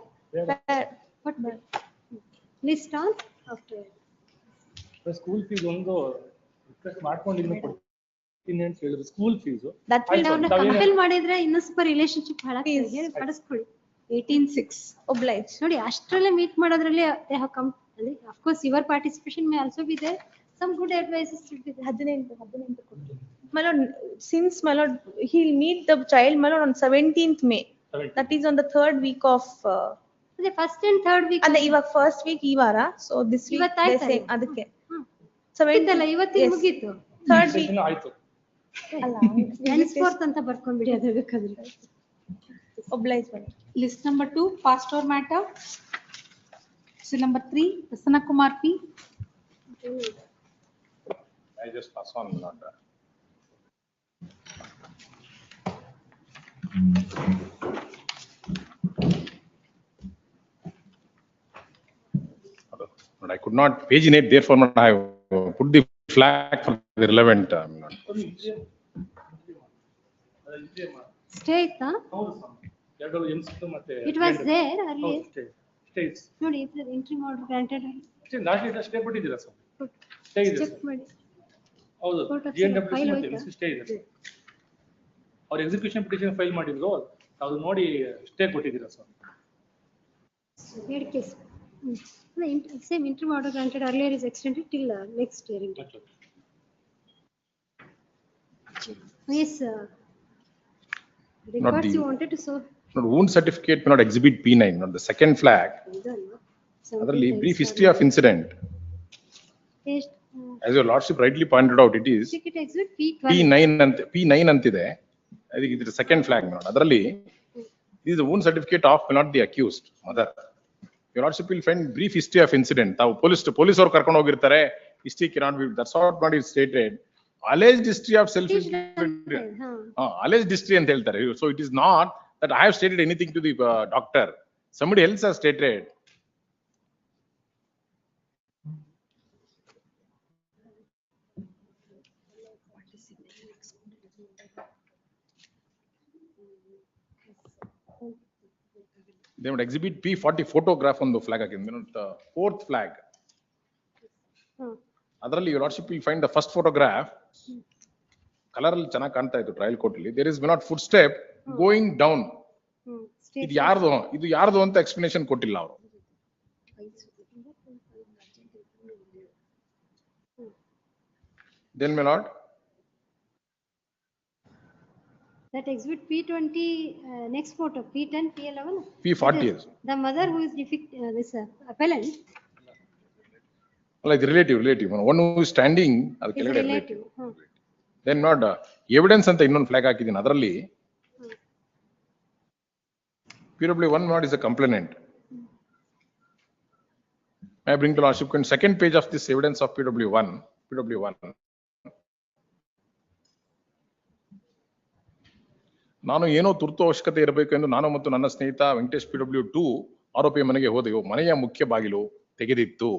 What? List on? Okay. School fees ಒಂದು request ಮಾಡ್ಕೊಂಡಿದ್ದೀನಿ ಕೊಡ್ತೀನಿ ಅಂತ ಹೇಳಿದ್ರು. ಸ್ಕೂಲ್ ಫೀಸ್ ಕಂಪೇಲ್ ಮಾಡಿದ್ರೆ ಇನ್ನೂ ಸ್ವಲ್ಪ ರಿಲೇಶನ್ಶಿಪ್ ಹಾಳಾಗ್ತದೆ. ಹೇಳಿ ಪಡಿಸ್ಕೊಳ್ಳಿ. 18/6. Obliged. ನೋಡಿ ಅಷ್ಟರಲ್ಲೇ ಮೀಟ್ ಮಾಡೋದ್ರಲ್ಲಿ they have come. Of course, your participation may also be there. Some good advices should be there. 18 ಕೊಟ್ಟು. My lord, since my lord, he'll meet the child, my lord, on 17th May. 17th. That is on the third week of. The first and third week. And the first week ಈ ವಾರ, so this week they say ಅದಕ್ಕೆ. 17th ಇವತ್ತಿನ ಮುಗೀತು. Third week. Registration ಆಯ್ತು. ಅಲ್ಲ. Henceforth ಅಂತ ಬರ್ಕೊಂಡ್ಬಿಡಿ ಅದು ಬೇಕಾದ್ರೆ. Obliged. List number 2, pastor matter. List number 3, Prasanna Kumar P. I just pass on, not that. But I could not paginate, therefore I put the flag for the relevant. Stay ಆಯ್ತಾ? It was there earlier. ನೋಡಿ interim order granted. Stay ಕೊಟ್ಟಿದ್ದೀರಾ sir? Stay ಇದೆ check ಮಾಡಿ. ಹೌದು. Court of GNWC file ಮತ್ತೆ ಹೋಯ್ತಾ? Stay ಇದೆ. ಅವ್ರು ಎಕ್ಸಿಕ್ಯೂಷನ್ ಪಿಟಿಷನ್ ಫೈಲ್ ಮಾಡಿದ್ರು, ಅದು ನೋಡಿ ಸ್ಟೇ ಕೊಟ್ಟಿದ್ದೀರಾ sir? Head case. Same interim order granted earlier is extended till next hearing date. Yes, records the- you wanted to show. Not wound certificate may not exhibit P9, not the second flag. Adರಲ್ಲಿ brief history of incident. As your lordship rightly pointed out, it is Ticket exhibit P12. P9 ಅಂತಿದೆ. I think it is second flag not. ಅದರಲ್ಲಿ this is the wound certificate of not the accused mother. Your lordship will find brief history of incident. ತಾವು police ಅವರು ಕರ್ಕೊಂಡು ಹೋಗಿರ್ತಾರೆ. History cannot be, that's what is stated. Alleged history of self alleged history ಅಂತ ಹೇಳ್ತಾರೆ. So it is not that I have stated anything to the doctor. Somebody else has stated. They would exhibit P40 photograph on the flag again, the fourth flag. ಅದರಲ್ಲಿ your lordship will find the first photograph. Colour ಅಲ್ಲಿ ಚೆನ್ನಾಗಿ ಕಾಣ್ತಾ ಇತ್ತು trial court ಅಲ್ಲಿ. There is not footstep going down. ಇದು ಯಾರ್ದು ಅಂತ explanation ಕೊಟ್ಟಿಲ್ಲ ಅವರು. Then my lord. That exhibit P20, next photo, P10, P11. P40 is. The mother who is this appellant. Like relative. One who is standing. Is relative. Then not evidence ಅಂತ ಇನ್ನೊಂದು flag ಹಾಕಿದ್ದೀನಿ. ಅದರಲ್ಲಿ PW1 not is a complainant. I bring to lordship in second page of this evidence of PW1. ನಾನು ಏನೋ ತುರ್ತು ಅವಶ್ಯಕತೆ ಇರಬೇಕು ಎಂದು ನಾನು ಮತ್ತು ನನ್ನ ಸ್ನೇಹಿತ ವೆಂಕಟೇಶ್ PW2 ಆರೋಪಿಯ ಮನೆಗೆ ಹೋದೆವು. ಮನೆಯ ಮುಖ್ಯ ಬಾಗಿಲು ತೆಗೆದಿತ್ತು.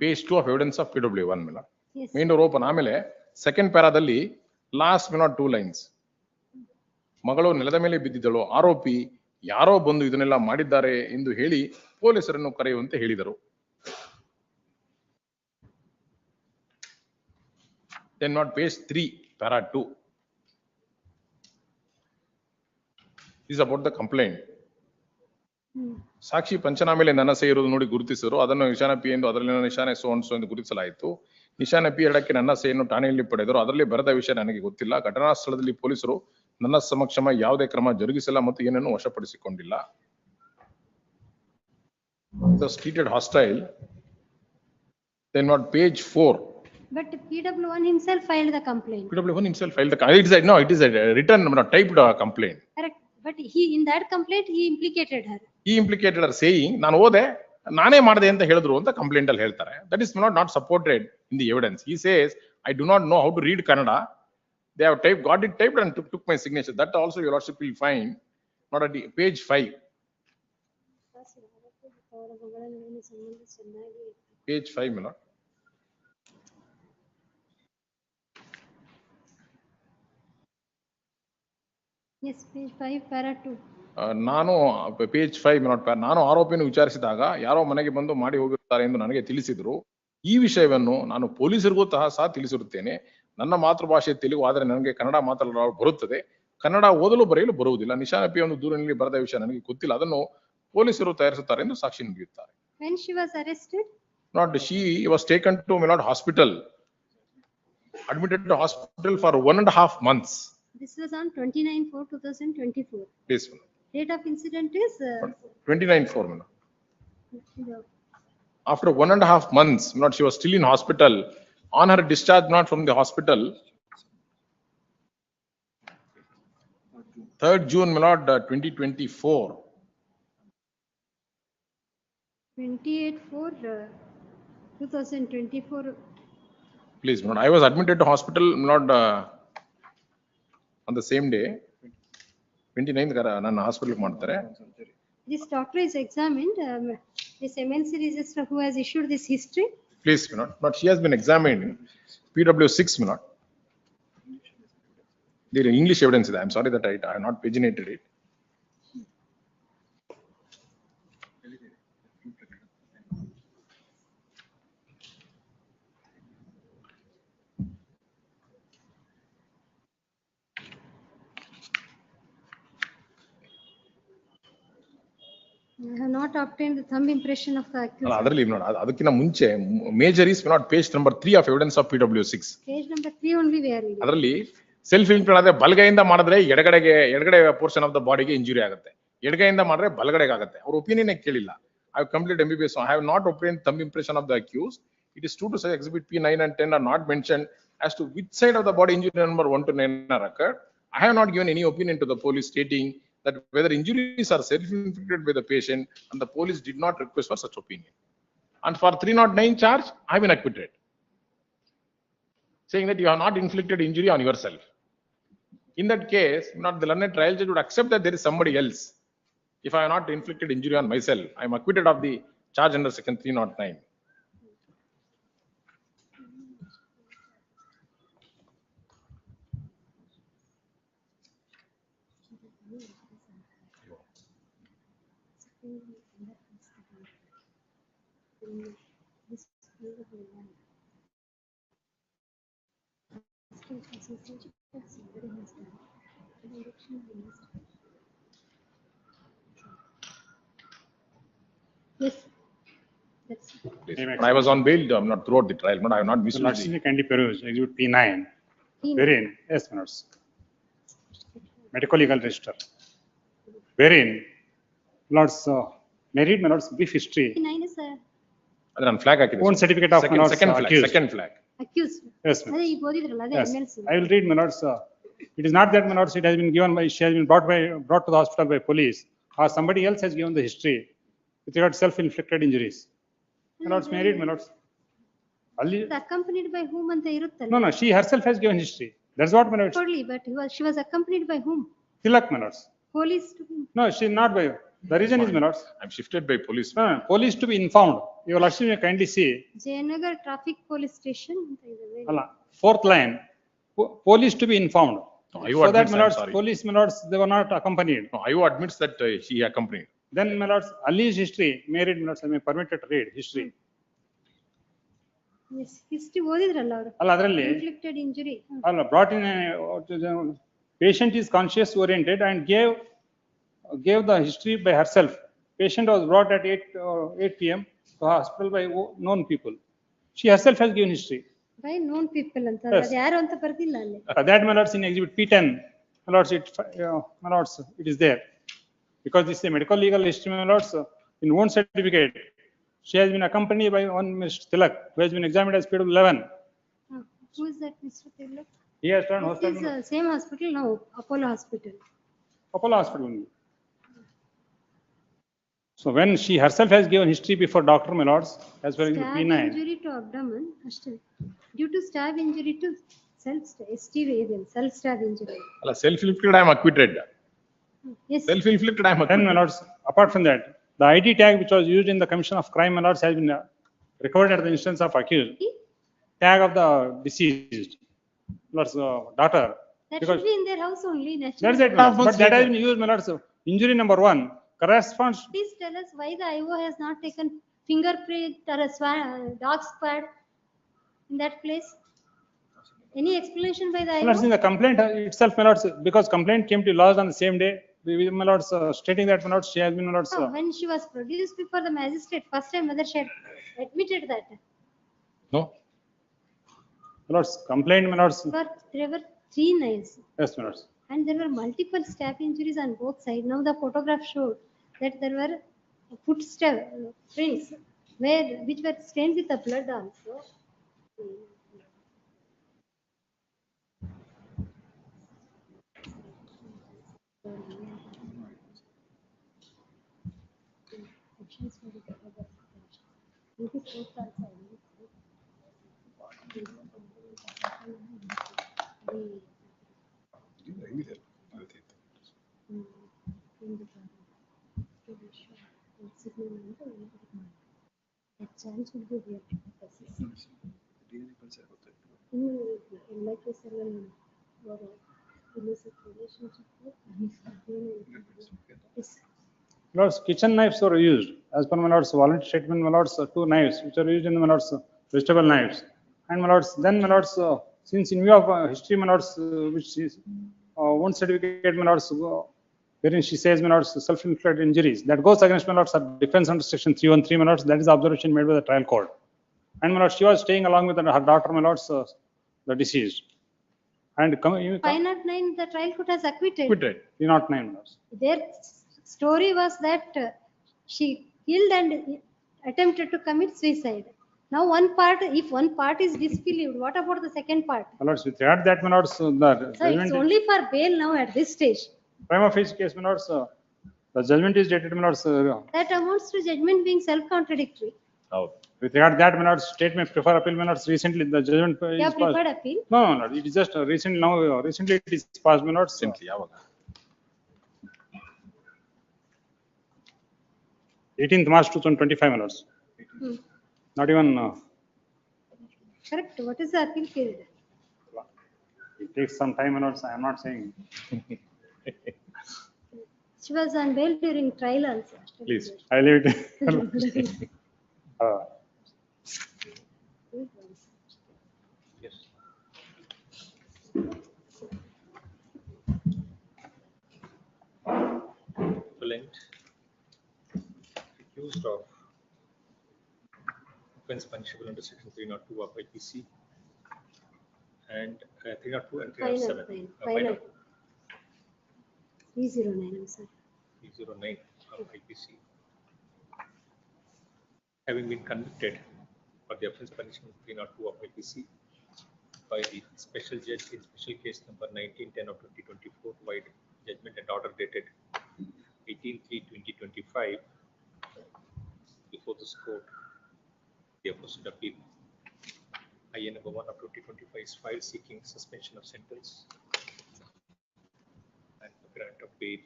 Page 2 of evidence of PW1 ಮೇಲ ಮೇನ್ ಡೋರ್ ಓಪನ್. ಆಮೇಲೆ ಸೆಕೆಂಡ್ ಪ್ಯಾರಾದಲ್ಲಿ ಲಾಸ್ಟ್ ಮೇನ 2 ಲೈನ್ಸ್. ಮಗಳು ನೆಲದ ಮೇಲೆ ಬಿದ್ದಿದ್ದಳು. ಆರೋಪಿ ಯಾರೋ ಬಂದು ಇದನ್ನೆಲ್ಲ ಮಾಡಿದ್ದಾರೆ ಎಂದು ಹೇಳಿ ಪೊಲೀಸರನ್ನು ಕರೆಯುವಂತೆ ಹೇಳಿದರು. Then not page 3 para 2 is about the complaint. ಸಾಕ್ಷಿ ಪಂಚನಾಮೆಯಲ್ಲಿ ನನ್ನ ಸಹಿ ಇರುವುದು ನೋಡಿ ಗುರುತಿಸಿದರು. ಅದನ್ನು ನಿಶಾನ ಪಿ ಎಂದು, ಅದರಲ್ಲಿ ನಿಶಾನೆ ಸೋ ಎಂದು ಗುರುತಿಸಲಾಯಿತು. ನಿಶಾನ ಪಿ 2ಕ್ಕೆ ನನ್ನ ಸಹಿಯನ್ನು ಠಾಣೆಯಲ್ಲಿ ಪಡೆದರು. ಅದರಲ್ಲಿ ಬರೆದ ವಿಷಯ ನನಗೆ ಗೊತ್ತಿಲ್ಲ. ಘಟನಾ ಸ್ಥಳದಲ್ಲಿ ಪೊಲೀಸರು ನನ್ನ ಸಮಕ್ಷಮ ಯಾವುದೇ ಕ್ರಮ ಜರುಗಿಸಿಲ್ಲ ಮತ್ತು ಏನನ್ನು ವಶಪಡಿಸಿಕೊಂಡಿಲ್ಲ. Treated hostile. Then what page 4. But PW1 himself filed the complaint. PW1 himself filed the complaint. It is a written, typed complaint. Correct. But he, in that complaint, he implicated her. He implicated her saying, ನಾನು ಹೋದೆ, ನಾನೇ ಮಾಡಿದೆ ಅಂತ ಹೇಳಿದ್ರು ಅಂತ complaint ಅಲ್ಲಿ ಹೇಳ್ತಾರೆ. That is not supported in the evidence. He says, I do not know how to read Kannada. They have got it typed and took my signature. That also your lordship will find, not at page 5. Page 5, my lord. Yes, page 5, para 2. ನಾನು page 5 ನಾನು ಆರೋಪಿಯನ್ನು ವಿಚಾರಿಸಿದಾಗ ಯಾರೋ ಮನೆಗೆ ಬಂದು ಮಾಡಿ ಹೋಗಿರುತ್ತಾರೆ ಎಂದು ನನಗೆ ತಿಳಿಸಿದ್ರು. ಈ ವಿಷಯವನ್ನು ನಾನು ಪೊಲೀಸರಿಗೂ ಸಹ ತಿಳಿಸಿರುತ್ತೇನೆ. ನನ್ನ ಮಾತೃಭಾಷೆ ತೆಲುಗು, ಆದರೆ ನನಗೆ ಕನ್ನಡ ಮಾತನಾಡಲು ಬರುತ್ತದೆ. ಕನ್ನಡ ಓದಲು ಬರೆಯಲು ಬರುವುದಿಲ್ಲ. ನಿಶಾನಪಿ ಒಂದು ದೂರಿನಲ್ಲಿ ಬರೆದ ವಿಷಯ ನನಗೆ ಗೊತ್ತಿಲ್ಲ. ಅದನ್ನು ಪೊಲೀಸರು ತಯಾರಿಸುತ್ತಾರೆ ಎಂದು ಸಾಕ್ಷಿ ನುಡಿಯುತ್ತಾರೆ. When she was arrested? Not she was taken to Milord hospital, admitted to hospital for 1.5 months. This was on 29/4/2024. Please. Date of incident is 29/4. After 1.5 months, Milord, she was still in hospital. On her discharge, not from the hospital, 3rd June, Milord, 2024. 28/4/2024. Please, Milord, I was admitted to hospital, Milord, on the same day. 29th, ನನ್ನ hospital ಮಾಡ್ತಾರೆ. This doctor is examined. This MNC register who has issued this history. Please, Milord, but she has been examined. PW6, Milord. The English evidence is, I'm sorry that I have not paginated it. I have not obtained the thumb impression of the accused. ಅದರಲ್ಲಿ ಅದಕ್ಕಿಂತ ಮುಂಚೆ major is not page number 3 of evidence of PW6. Page number 3 only we are reading. ಅದರಲ್ಲಿ self influence ಆದ್ರೆ ಬಲಗೈಯಿಂದ ಮಾಡಿದ್ರೆ ಎಡಗಡೆ portion of the ಬಾಡಿಗೆ injury ಆಗುತ್ತೆ, ಎಡಗೈಯಿಂದ ಮಾಡಿದ್ರೆ ಬಲಗಡೆಗೆ ಆಗುತ್ತೆ. ಅವ್ರ ಒಪಿನಿಯನ್ ಕೇಳಿಲ್ಲ. I have completed MBBS, so I have not obtained thumb impression of the accused. It is true to say exhibit P9 and 10 are not mentioned as to which side of the body injury number 1 to 9 are occurred. I have not given any opinion to the police stating that whether injuries are self-inflicted by the patient, and the police did not request for such opinion. And for 309 charge, I have been acquitted, saying that you have not inflicted injury on yourself. In that case, not the learned trial judge would accept that there is somebody else. If I have not inflicted injury on myself, I am acquitted of the charge under section 309. Yes. That's But I was on bail, not throughout the trial, but I have not The misused Lord's the. kindly peruse exhibit P9, P9. wherein, yes, my lords, medical legal register, wherein, lords, may read my lords brief history, 9 is ಅದನ್ನ ನಾನು flag ಹಾಕಿದೆ. own certificate of my lords accused. Second flag. accused. Yes, my ಅದೇ lords. ಈಗ ಓದಿದ್ರಲ್ಲ ಅದೇ Yes, MLC. I will read my lords. It is not that my lords, it has been given by, she has been brought to the hospital by police, or somebody else has given the history with regard to self-inflicted injuries. My lords, may I read my lords? Ali, Accompanied by whom ಅಂತ ಇರುತ್ತಲ್ಲ. no, she herself has given history. That's what my lords. Totally, but she was accompanied by whom? Tilak, my lords. Police to be. No, she is not by, the reason is my lords. I'm shifted by police. No, police to be informed. Your lordship may kindly see, Jayanagar Traffic Police Station ಅಂತ ಇದೆ. Allah, fourth line, police to be informed. No, I So that admits, my I'm lords, sorry. police my lords, they were not accompanied. No, I admits that she accompanied. Then my lords, Ali's history, may read my lords, I may permitted to read history. Yes, history ಓದಿದ್ರಲ್ಲ ಅವರು. ಅಲ್ಲ ಅದರಲ್ಲಿ Inflicted injury. ಅಲ್ಲ brought in patient is conscious oriented and gave the history by herself. Patient was brought at 8 p.m. to hospital by known people. She herself has given history. By known people ಅಂತ Yes. ಅದು ಯಾರು ಅಂತ ಬರ್ದಿಲ್ಲ ಅಲ್ಲಿ. That my lords in exhibit P10, my lords, my lords, it is there. Because this is a medical legal history, my lords, in own certificate, she has been accompanied by one Mr. Tilak, who has been examined as PW11. Who is that Mr. Tilak? He has turned This hospital, is same hospital now, Apollo Hospital. Apollo Hospital only. So when she herself has given history before doctor, my lords, as per exhibit Stab P9. injury to abdomen ಅಷ್ಟೇ. Due to stab injury to STV ಇದೆ self stab injury. ಅಲ್ಲ self-inflicted I am acquitted. Yes. Self-inflicted I am Then, my acquitted. lords, apart from that, the ID tag which was used in the commission of crime, my lords, has been recovered at the instance of accused. Tag of the deceased, lords, daughter. That Because should be in their house only. that's it, my lords. But that has been used, my lords. Injury number 1 corresponds, Please tell us why the IO has not taken fingerprint or a dog squad in that place. Any explanation by the My lords, in IO? the complaint itself, my lords, because complaint came to lodged on the same day, my lords, stating that, my lords, she has been, my lords, When she was produced before the magistrate, first time whether she had admitted that. No, my lords, complaint, my lords, There were 3 knives yes, my lords. and there were multiple stab injuries on both sides. Now the photograph showed that there were footstep prints which were stained with the blood also. Chance would be there. Lords, kitchen knives were used as per my lords voluntary statement, my lords, 2 knives which are used in my lords vegetable knives. And my lords, then my lords, since in view of history, my lords, which is one certificate, my lords, wherein she says, my lords, self-inflicted injuries, that goes against my lords defense under section 313, my lords, that is the observation made by the trial court. And my lords, she was staying along with her daughter, my lords, the deceased. And 509, the trial court has acquitted. Acquitted, 309, my lords. Their story was that she killed and attempted to commit suicide. Now one part, if one part is disbelieved, what about the second part? My lords, with regard that, my lords, the So it's only for bail now at this stage. prima facie case, my lords, the judgment is dated, my lords. That amounts to judgment being self-contradictory. With regard that, my lords, state may prefer appeal, my lords. Recently, the judgment You have is passed. preferred appeal? No, no, it is just recently now. Recently, it is passed, my lords. simply, yaವಾಗ? 18th March 2025, my lords. Not even. Correct. What is the appeal period? It takes some time, my lords. I am not saying. She was on bail during trial also. Please, I leave it. Yes. Appellant accused of offense punishable under section 302 of IPC and 302 and 307. 509. 309, I'm sorry. 309 of IPC. Having been convicted for the offense punishment 302 of IPC by the special judge in special case number 1910 of 2024, wide judgment and order dated 18/3/2025 before this court, the aforesaid appeal IA number 1 of 2025 is filed seeking suspension of sentence and grant of bail.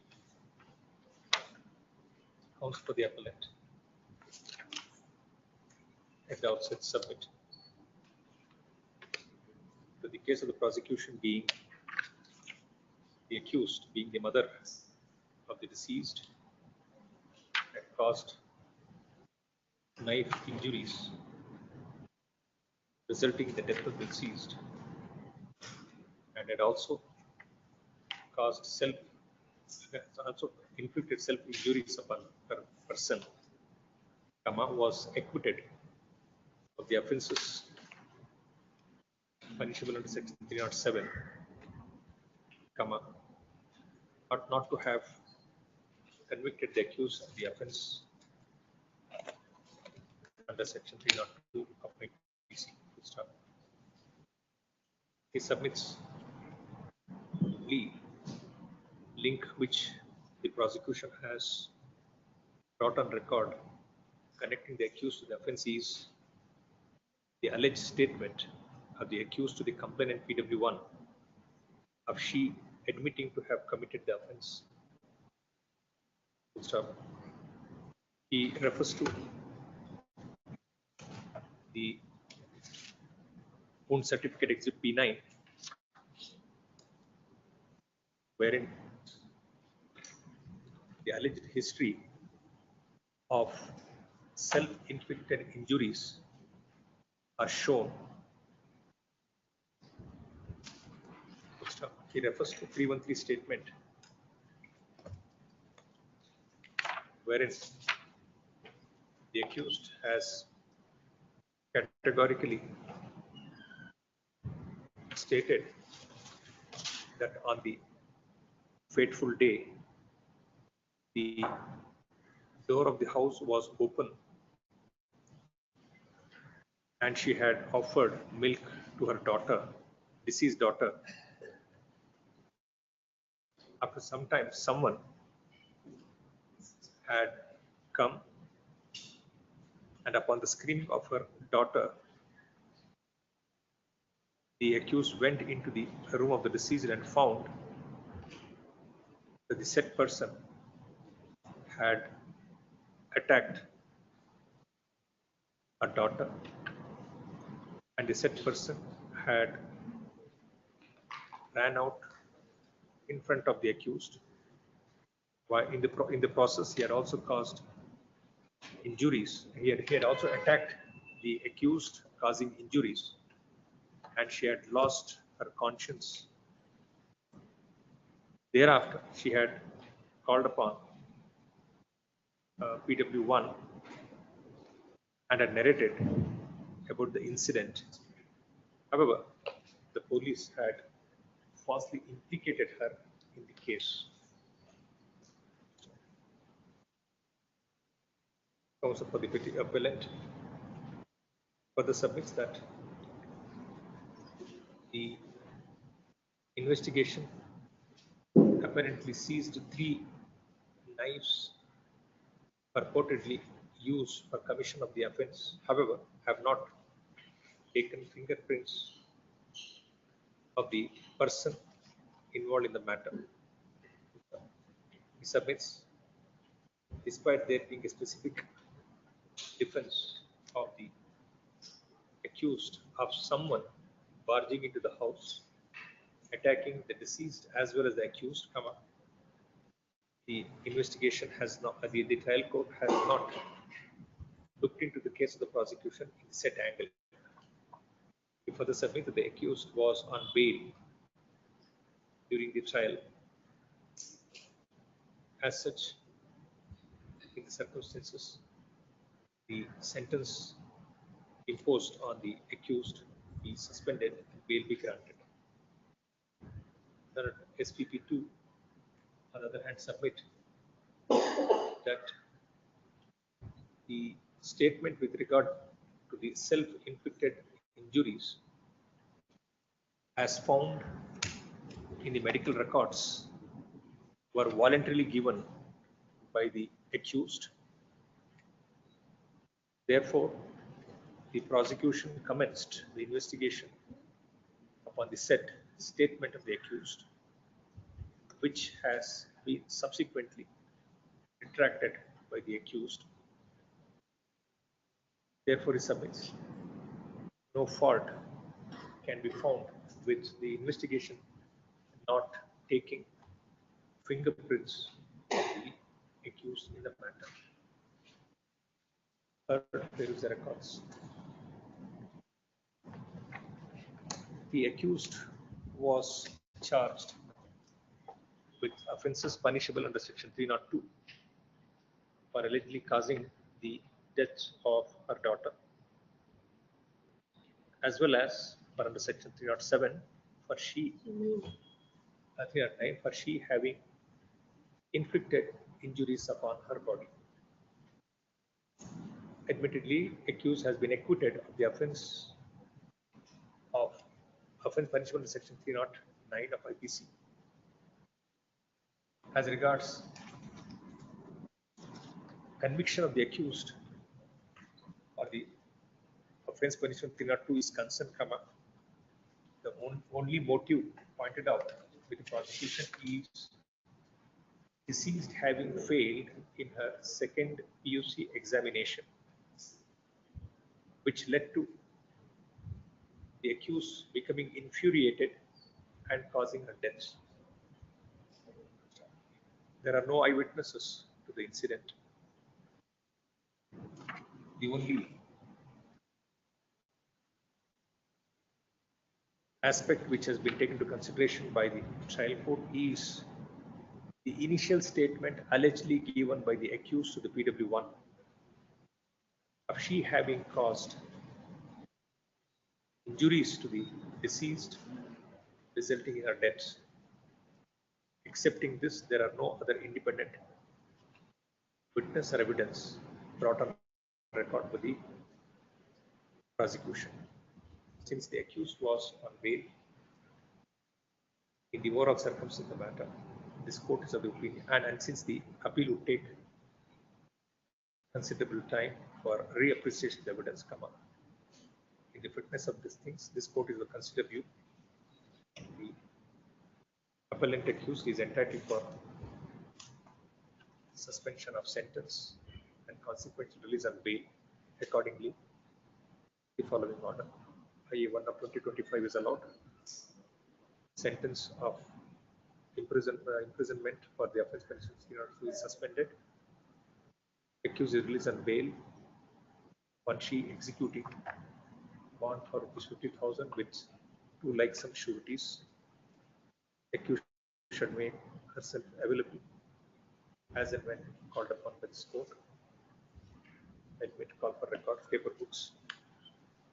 Counts for the appellant. At the outset, submit to the case of the prosecution being the accused, being the mother of the deceased, had caused knife injuries resulting in the death of the deceased, and had also inflicted self injuries upon her person, was acquitted of the offences punishable under section 307, ought not to have convicted the accused of the offence under section 302 of IPC. He submits the link which the prosecution has brought on record connecting the accused to the offence is the alleged statement of the accused to the complainant PW1 of she admitting to have committed the offence. He refers to the wound certificate exhibit P9, wherein the alleged history of self-inflicted injuries are shown He refers to 313 statement, wherein the accused has categorically stated that on the fateful day, the door of the house was open and she had offered milk to her daughter, deceased daughter. After some time, someone had come, and upon the screaming of her daughter, the accused went into the room of the deceased and found that the said person had attacked her daughter, and the said person had ran out in front of the accused. While in the process, he had also caused injuries. He had also attacked the accused, causing injuries, and she had lost her conscience. Thereafter, she had called upon PW1 and had narrated about the incident. However, the police had falsely implicated her in the case. Counsel for the appellant further submits that the investigation apparently seized 3 knives purportedly used for commission of the offence. However, have not taken fingerprints of the person involved in the matter. He submits, despite there being a specific defense of the accused of someone barging into the house, attacking the deceased as well as the accused, the investigation has not, the trial court has not looked into the case of the prosecution in the set angle. He further submits that the accused was on bail during the trial. As such, in the circumstances, the sentence imposed on the accused be suspended and bail be granted. The SPP2, on the other hand, submit that the statement with regard to the self-inflicted injuries as found in the medical records were voluntarily given by the accused. Therefore, the prosecution commenced the investigation upon the said statement of the accused, which has been subsequently retracted by the accused. Therefore, he submits no fault can be found with the investigation not taking fingerprints of the accused in the matter. Third, there is the records. The accused was charged with offences punishable under section 302 for allegedly causing the death of her daughter, as well as for under section 307 for 309 for she having inflicted injuries upon her body. Admittedly, accused has been acquitted of the offence punishable in section 309 of IPC. As regards conviction of the accused or the offence punishment 302 is concerned, the only motive pointed out with the prosecution is deceased having failed in her second PUC examination, which led to the accused becoming infuriated and causing her death. There are no eyewitnesses to the incident. The only aspect which has been taken into consideration by the trial court is the initial statement allegedly given by the accused to the PW1 of she having caused injuries to the deceased resulting in her death. Accepting this, there are no other independent witness or evidence brought on record by the prosecution. Since the accused was on bail, in the overall circumstance of the matter, this court is of the opinion, and since the appeal would take considerable time for reappreciation of the evidence come up. In the fitness of these things, this court is to consider view. The appellant accused is entitled for suspension of sentence and consequent release on bail. Accordingly, the following order: IA1 of 2025 is allowed. Sentence of imprisonment for the offence punishment is suspended. Accused is released on bail on she executing bond for ₹50,000 with 2 like sum sureties. Accused should make herself available as and when called upon by this court. Admit call for record paper books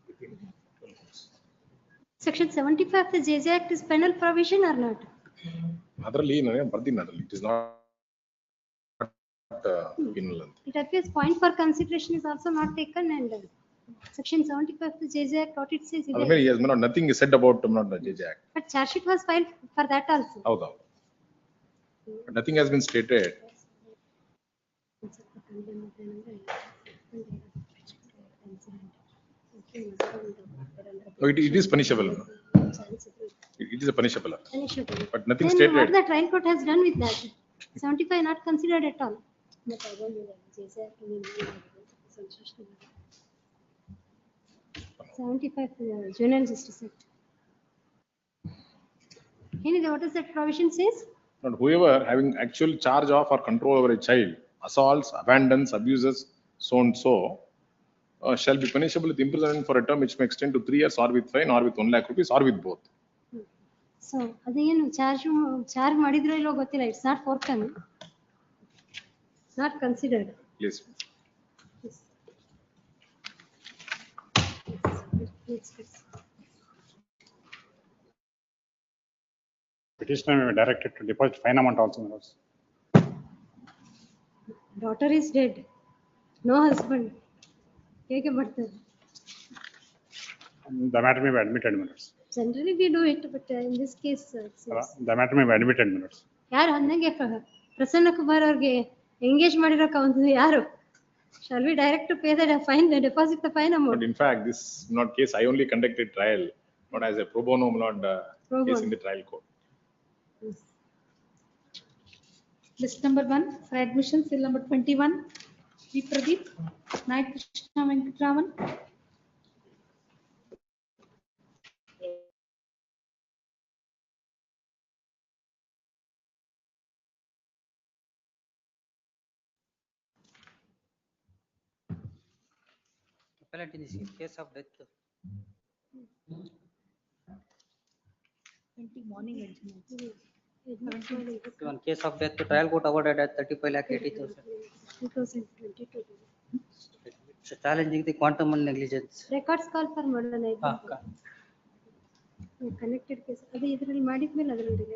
within 12 months. Section 75 of the JJ Act is penal provision or not? ಅದರಲ್ಲಿ ನನಗೆ ಬರ್ತೀನಿ ಅದರಲ್ಲಿ it is not penal ಅಂತ. It appears point for consideration is also not taken, and section 75 of the JJ Act, what it says is ಅದ್ರ ಮೇಲೆ yes, nothing is said about not the JJ Act. but charge sheet was filed for that also. ಹೌದೌದು. Nothing has been stated. It is punishable. It is a punishable. But nothing Then stated. what the trial court has done with that? 75 not considered at all. But I don't know that JJ Act in India. 75 Juvenile Justice Act. Anyway, what does that provision says? Not whoever having actual charge of or control over a child assaults, abandons, abuses, so and so, shall be punishable with imprisonment for a term which may extend to 3 years or with fine or with 1 lakh rupees or with both. So ಅದೇನು charge ಮಾಡಿದ್ರೋ ಇಲ್ಲೋ ಗೊತ್ತಿಲ್ಲ. It's not forthcoming. It's not considered. Yes. Yes. Petitioner may be directed to deposit fine amount also. Daughter is dead. No husband. ಹೇಗೆ ಮಾಡ್ತಾರೆ? The matter may be admitted minutes. Generally we do it, but in this case The matter may be admitted minutes. ಯಾರು ಹಂಗೆ ಪ್ರಸನ್ನ ಕುಮಾರ್ ಅವ್ರಿಗೆ engage ಮಾಡಿರೋಕ ಒಂದು ಯಾರು? Shall we direct to pay the fine, deposit the fine amount? But in fact, this not case. I only conducted trial, not as a pro bono, not Pro case bono. in the trial court. List number 1 for admission, cell number 21, V. Pradeep, Nayak Krishna Venkatraman. Appellant in this case of death. 20 morning adjournment. On case of death, the trial court awarded at 35,80,000. 2022. So challenging the quantum and negligence. Records call for murder night. Connected case. ಅದು ಇದರಲ್ಲಿ ಮಾಡಿದ್ಮೇಲೆ ಅದರಲ್ಲಿ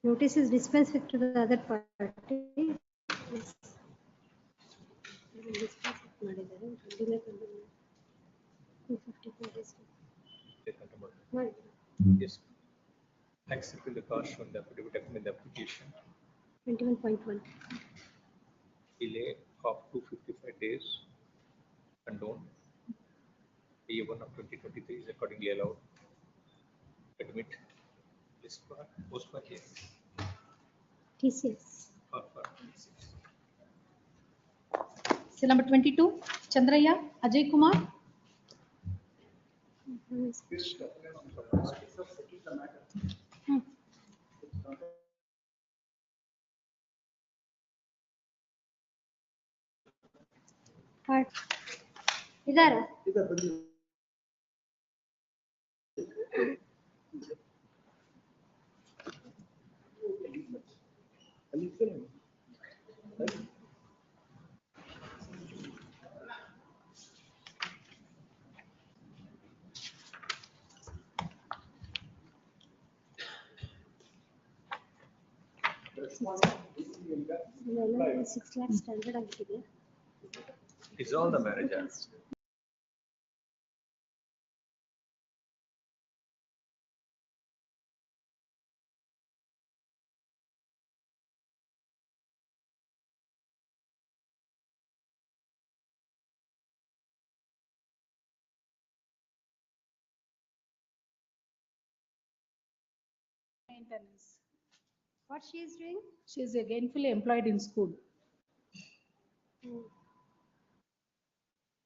notice is dispensed with to the other party. ಮಾಡಿದ್ದಾರೆ. Delay ಕಂಡು 254 days. Yes. Accepting the cost from the affidavit in the application. 21.1. Delay of 255 days condoned. IA1 of 2023 is accordingly allowed. Admit list for post for here TCS. or for TCS. Cell number 22, Chandraya, Ajay Kumar. ಇದಾರ? ಇವೆಲ್ಲ 6 lakhs standard ಆಗಿದೆ. It's all the marriage act. Maintenance. What she is doing? She is gainfully employed in school.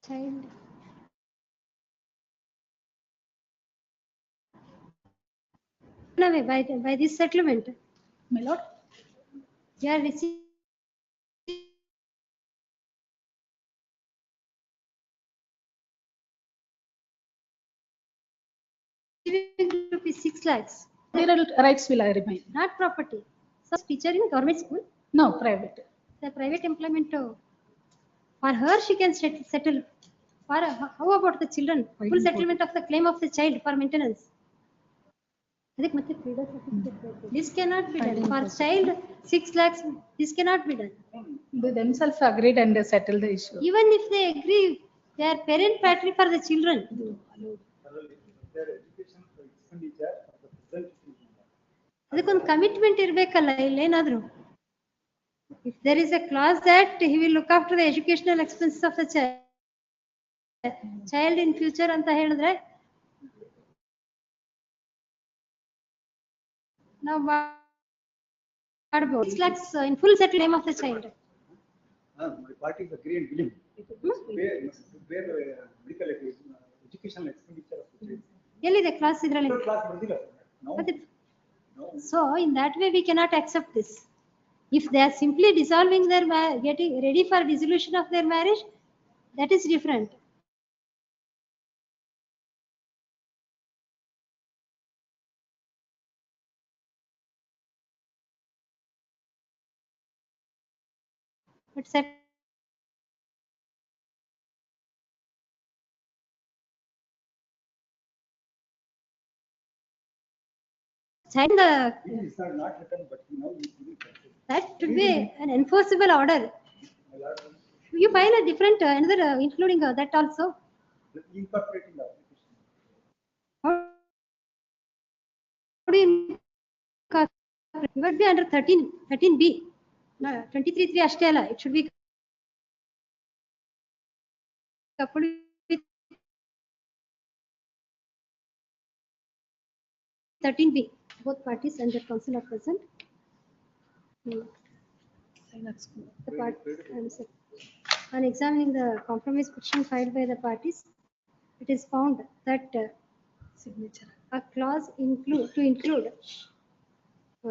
Child. No way, by this settlement. My lord, You are receiving rupees 6 lakhs. their rights will remain. Not property. So teacher in government school, No, private. the private employment. For her, she can settle. For how about the children? Full settlement of the claim of the child for maintenance. This cannot be done. For child, 6 lakhs, this cannot be done. They themselves agreed and they settled the issue. Even if they agree, they are parent patri for the children. Their education expenditure of the present children. ಅದಕ್ಕೊಂದು commitment ಇರ್ಬೇಕಲ್ಲ ಇಲ್ಲೇನಾದ್ರು. If there is a clause that he will look after the educational expenses of the child in future ಅಂತ ಹೇಳಿದ್ರೆ ನಾವು ಮಾಡಬಹುದು. 6 lakhs in full settled name of the child. My parties agree and willing to bear medical educational expenditure of the child. ಎಲ್ಲಿದೆ class ಇದರಲ್ಲಿ? Class ಬರ್ದಿಲ್ಲ. No. So in that way we cannot accept this. If they are simply dissolving their getting ready for dissolution of their marriage, that is different. But child, These are not written, but now you see that should be an enforceable order. You file a different another including that also. incorporating the application. How do you incorporate? It would be under 13B. 23(3) ಅಷ್ಟೇ ಅಲ್ಲ. It should be coupled with 13B. Both parties and their counsel are present. The part, on examining the compromise petition filed by the parties, it is found that Signature. a clause include a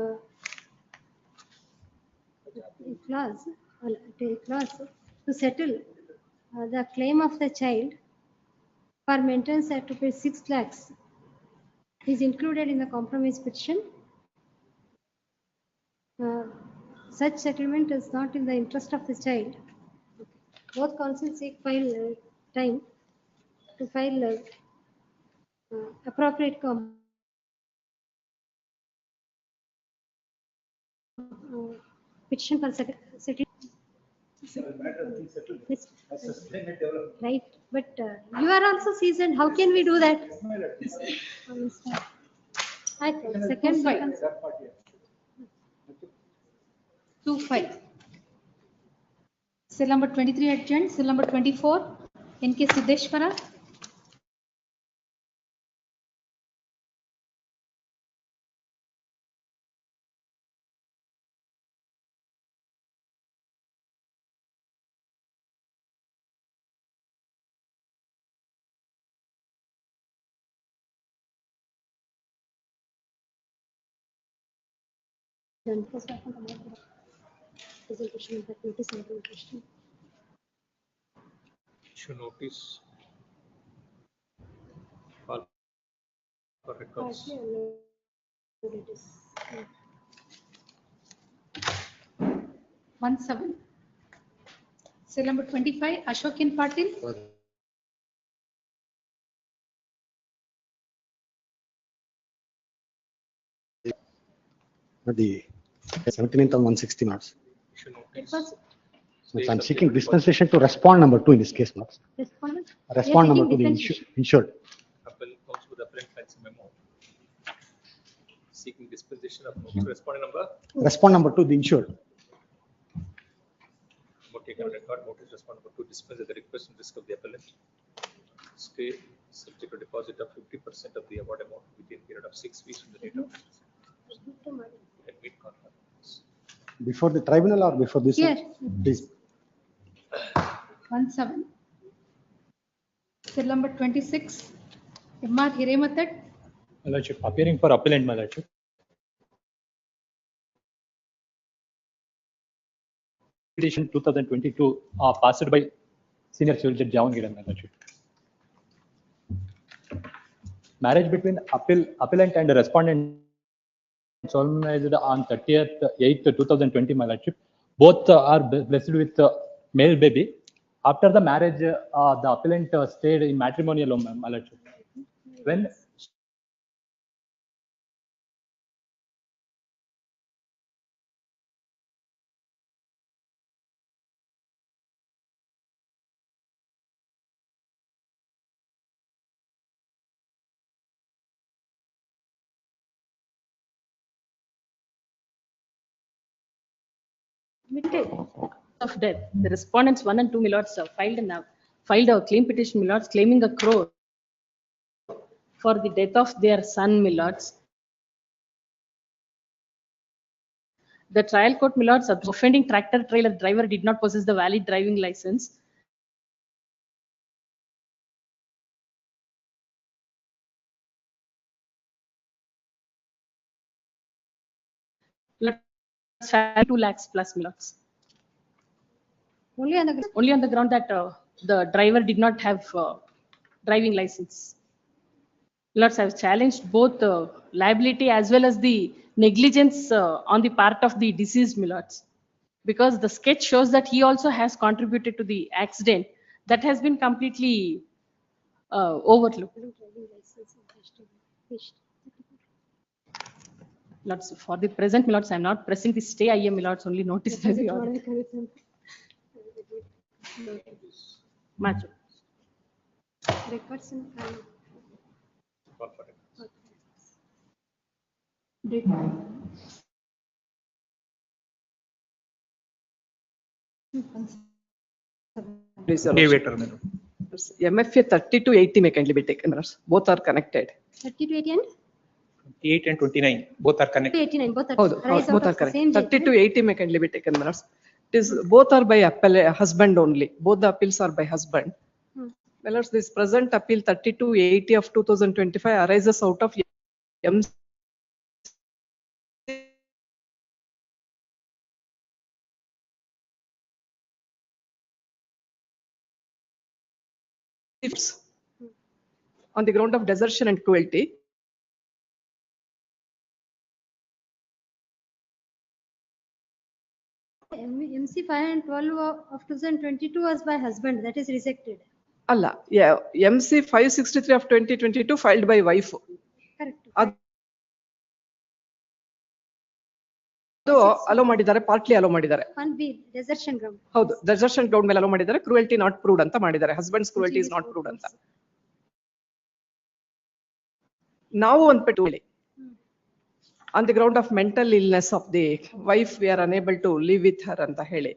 clause to settle the claim of the child for maintenance at rupees 6 lakhs is included in the compromise petition. Such settlement is not in the interest of the child. Both counsels seek file time to file appropriate petition for settlement. Yes. Right, but you are also seasoned. How can we do that? Second, 2-5. Cell number 23 adjourned. Cell number 24, NK Siddeshwara. Presentation of that notice and question. Issue notice. for records. Partly allowed it is. 17. Cell number 25, Ashok and Patil. The 17th of 160 marks. Issue It notice. was So I'm seeking dispensation to respond number 2 in this case, marks. respondent. Respond We are number 2, the taking dispensation. insured. Appel comes with appellant files a memo seeking dispensation of notice. Respondent number, Respond number 2, the insured. what taken on record, notice respond number 2 dispense at the request and risk of the appellant. Stay subject to deposit of 50% of the award amount within a period of 6 weeks from the date of admit conference. Before the tribunal or before this? Here. Please. 17. Cell number 26, M.R. Hiremathad. My Lordship, appearing for appellant, my Lordship. Visitation 2022 passed by Senior Civil Judge Javangiran, my Lordship. Marriage between appellant and respondent solemnized on 30th 8th 2020, my Lordship. Both are blessed with male baby. After the marriage, the appellant stayed in matrimonial home, my Lordship. When of death, the respondents 1 and 2 millards filed a claim petition millards claiming a crore for the death of their son millards. The trial court millards offending tractor trailer driver did not possess the valid driving license. Millards 2 lakhs plus millards. Only on the Only on the ground that the driver did not have driving license. Millards have challenged both liability as well as the negligence on the part of the deceased millards, because the sketch shows that he also has contributed to the accident that has been completely overlooked. Millards, for the present, millards, I am not pressing the stay IM, millards, only notice by the order. Match. Records and Date. MFA 30 to 80 may kindly be taken. Both are connected. 30 to 80 and 28 and 29, both are connected. 89, both are Both are the correct. same 30 date, to 80 may kindly be taken. It is both are by husband only. Both the appeals are by husband. Well, this present appeal 30 to 80 of 2025 arises out of MC on the ground of desertion and cruelty. MC 5 and 12 of 2022 was by husband, that is rejected. Allah, yeah, MC 563 of 2022 filed by wife. Correct. ಅದು hello ಮಾಡಿದ್ದಾರೆ, partly hello ಮಾಡಿದ್ದಾರೆ. One B, desertion ground. ಹೌದು, desertion ground ಮೇಲೆ hello ಮಾಡಿದ್ದಾರೆ, cruelty not proved ಅಂತ ಮಾಡಿದ್ದಾರೆ. Husbands cruelty is not proved ಅಂತ. ನಾವು ಒಂದು ಪೆಟ್ಟು ಹೇಳಿ on the ground of mental illness of the wife we are unable to live with her ಅಂತ ಹೇಳಿ.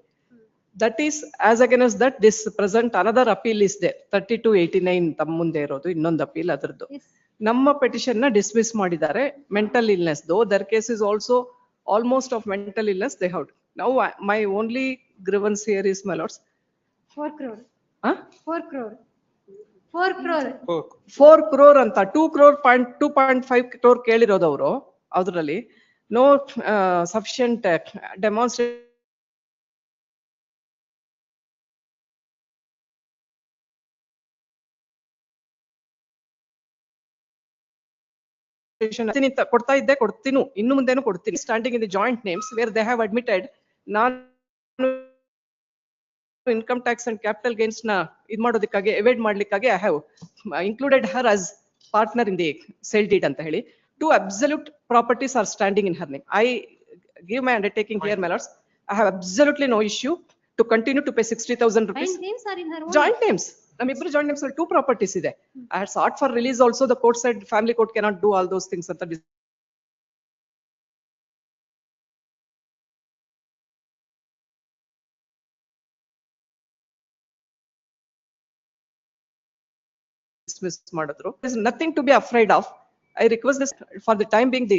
That is as against that this present another appeal is there 30 to 89 ತಮ್ಮ ಮುಂದೆ ಇರೋದು ಇನ್ನೊಂದು ಅಪೀಲ್ ಅದರದ್ದು. ನಮ್ಮ ಪೆಟಿಷನ್ ನ ಡಿಸ್ಮಿಸ್ ಮಾಡಿದ್ದಾರೆ. ಮೆಂಟಲ್ ಇಲ್ನೆಸ್ ದೋ their case is also almost of mental illness they have. Now my only grievance here is my lords 4 crore. 4 crore. 4 crore ಅಂತ 2 crore 2.5 crore ಕೇಳಿರೋದು ಅವರು. ಅದರಲ್ಲಿ no sufficient demonstration ಕೊಡ್ತಾ ಇದ್ದೆ, ಕೊಡ್ತೀನಿ, ಇನ್ನು ಮುಂದೆನೂ ಕೊಡ್ತೀನಿ. Standing in the joint names where they have admitted non income tax and capital gains ನ ಇದ್ ಮಾಡೋದಕ್ಕಾಗಿ ಎವೇಡ್ ಮಾಡ್ಲಿಕ್ಕಾಗಿ I have included her as partner in the sale deed ಅಂತ ಹೇಳಿ. 2 absolute properties are standing in her name. I give my undertaking here, my lords. I have absolutely no issue to continue to pay 60,000 rupees. Joint names are in her own. Joint names. Namibbru joint names 2 properties ide. I had sought for release also. The court said family court cannot do all those things anta dismiss ಮಾಡಿದ್ರು. There is nothing to be afraid of. I request this for the time being the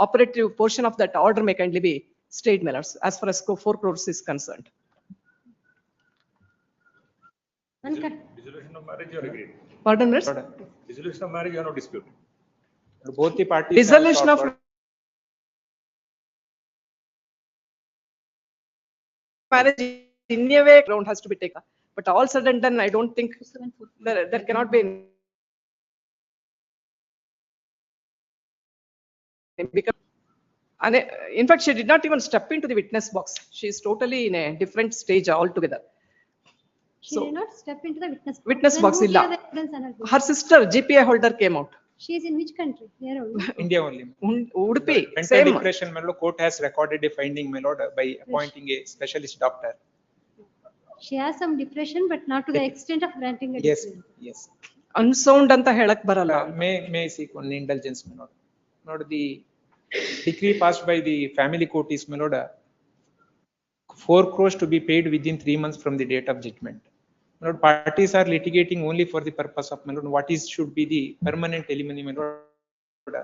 operative portion of that order may kindly be stayed, my lords, as far as 4 crores is concerned. Dissolution of marriage, you are agreed. Pardon, miss? Dissolution of marriage, you are not disputing. Both the parties. Dissolution of marriage in a way ground has to be taken. But all said and done, I don't think there cannot be. Because, in fact, she did not even step into the witness box. She is totally in a different stage altogether. She did not step into the witness box. Witness Then box who illa. gave the evidence and her Her sister, GPA holder, came out. She is in which country? Here only. India only. Udupi, Mental same. depression, my lord, court has recorded a finding, my lord, by appointing a specialist doctor. She has some depression, but not to the extent of granting a Yes, depression. yes. Unsound anta ಹೇಳಕ್ ಬರಲ್ಲ. May seek one indulgence, my lord. Not the decree passed by the family court is, my lord, 4 crores to be paid within 3 months from the date of judgment. My lord, parties are litigating only for the purpose of, my lord, what is should be the permanent alimony, my lord.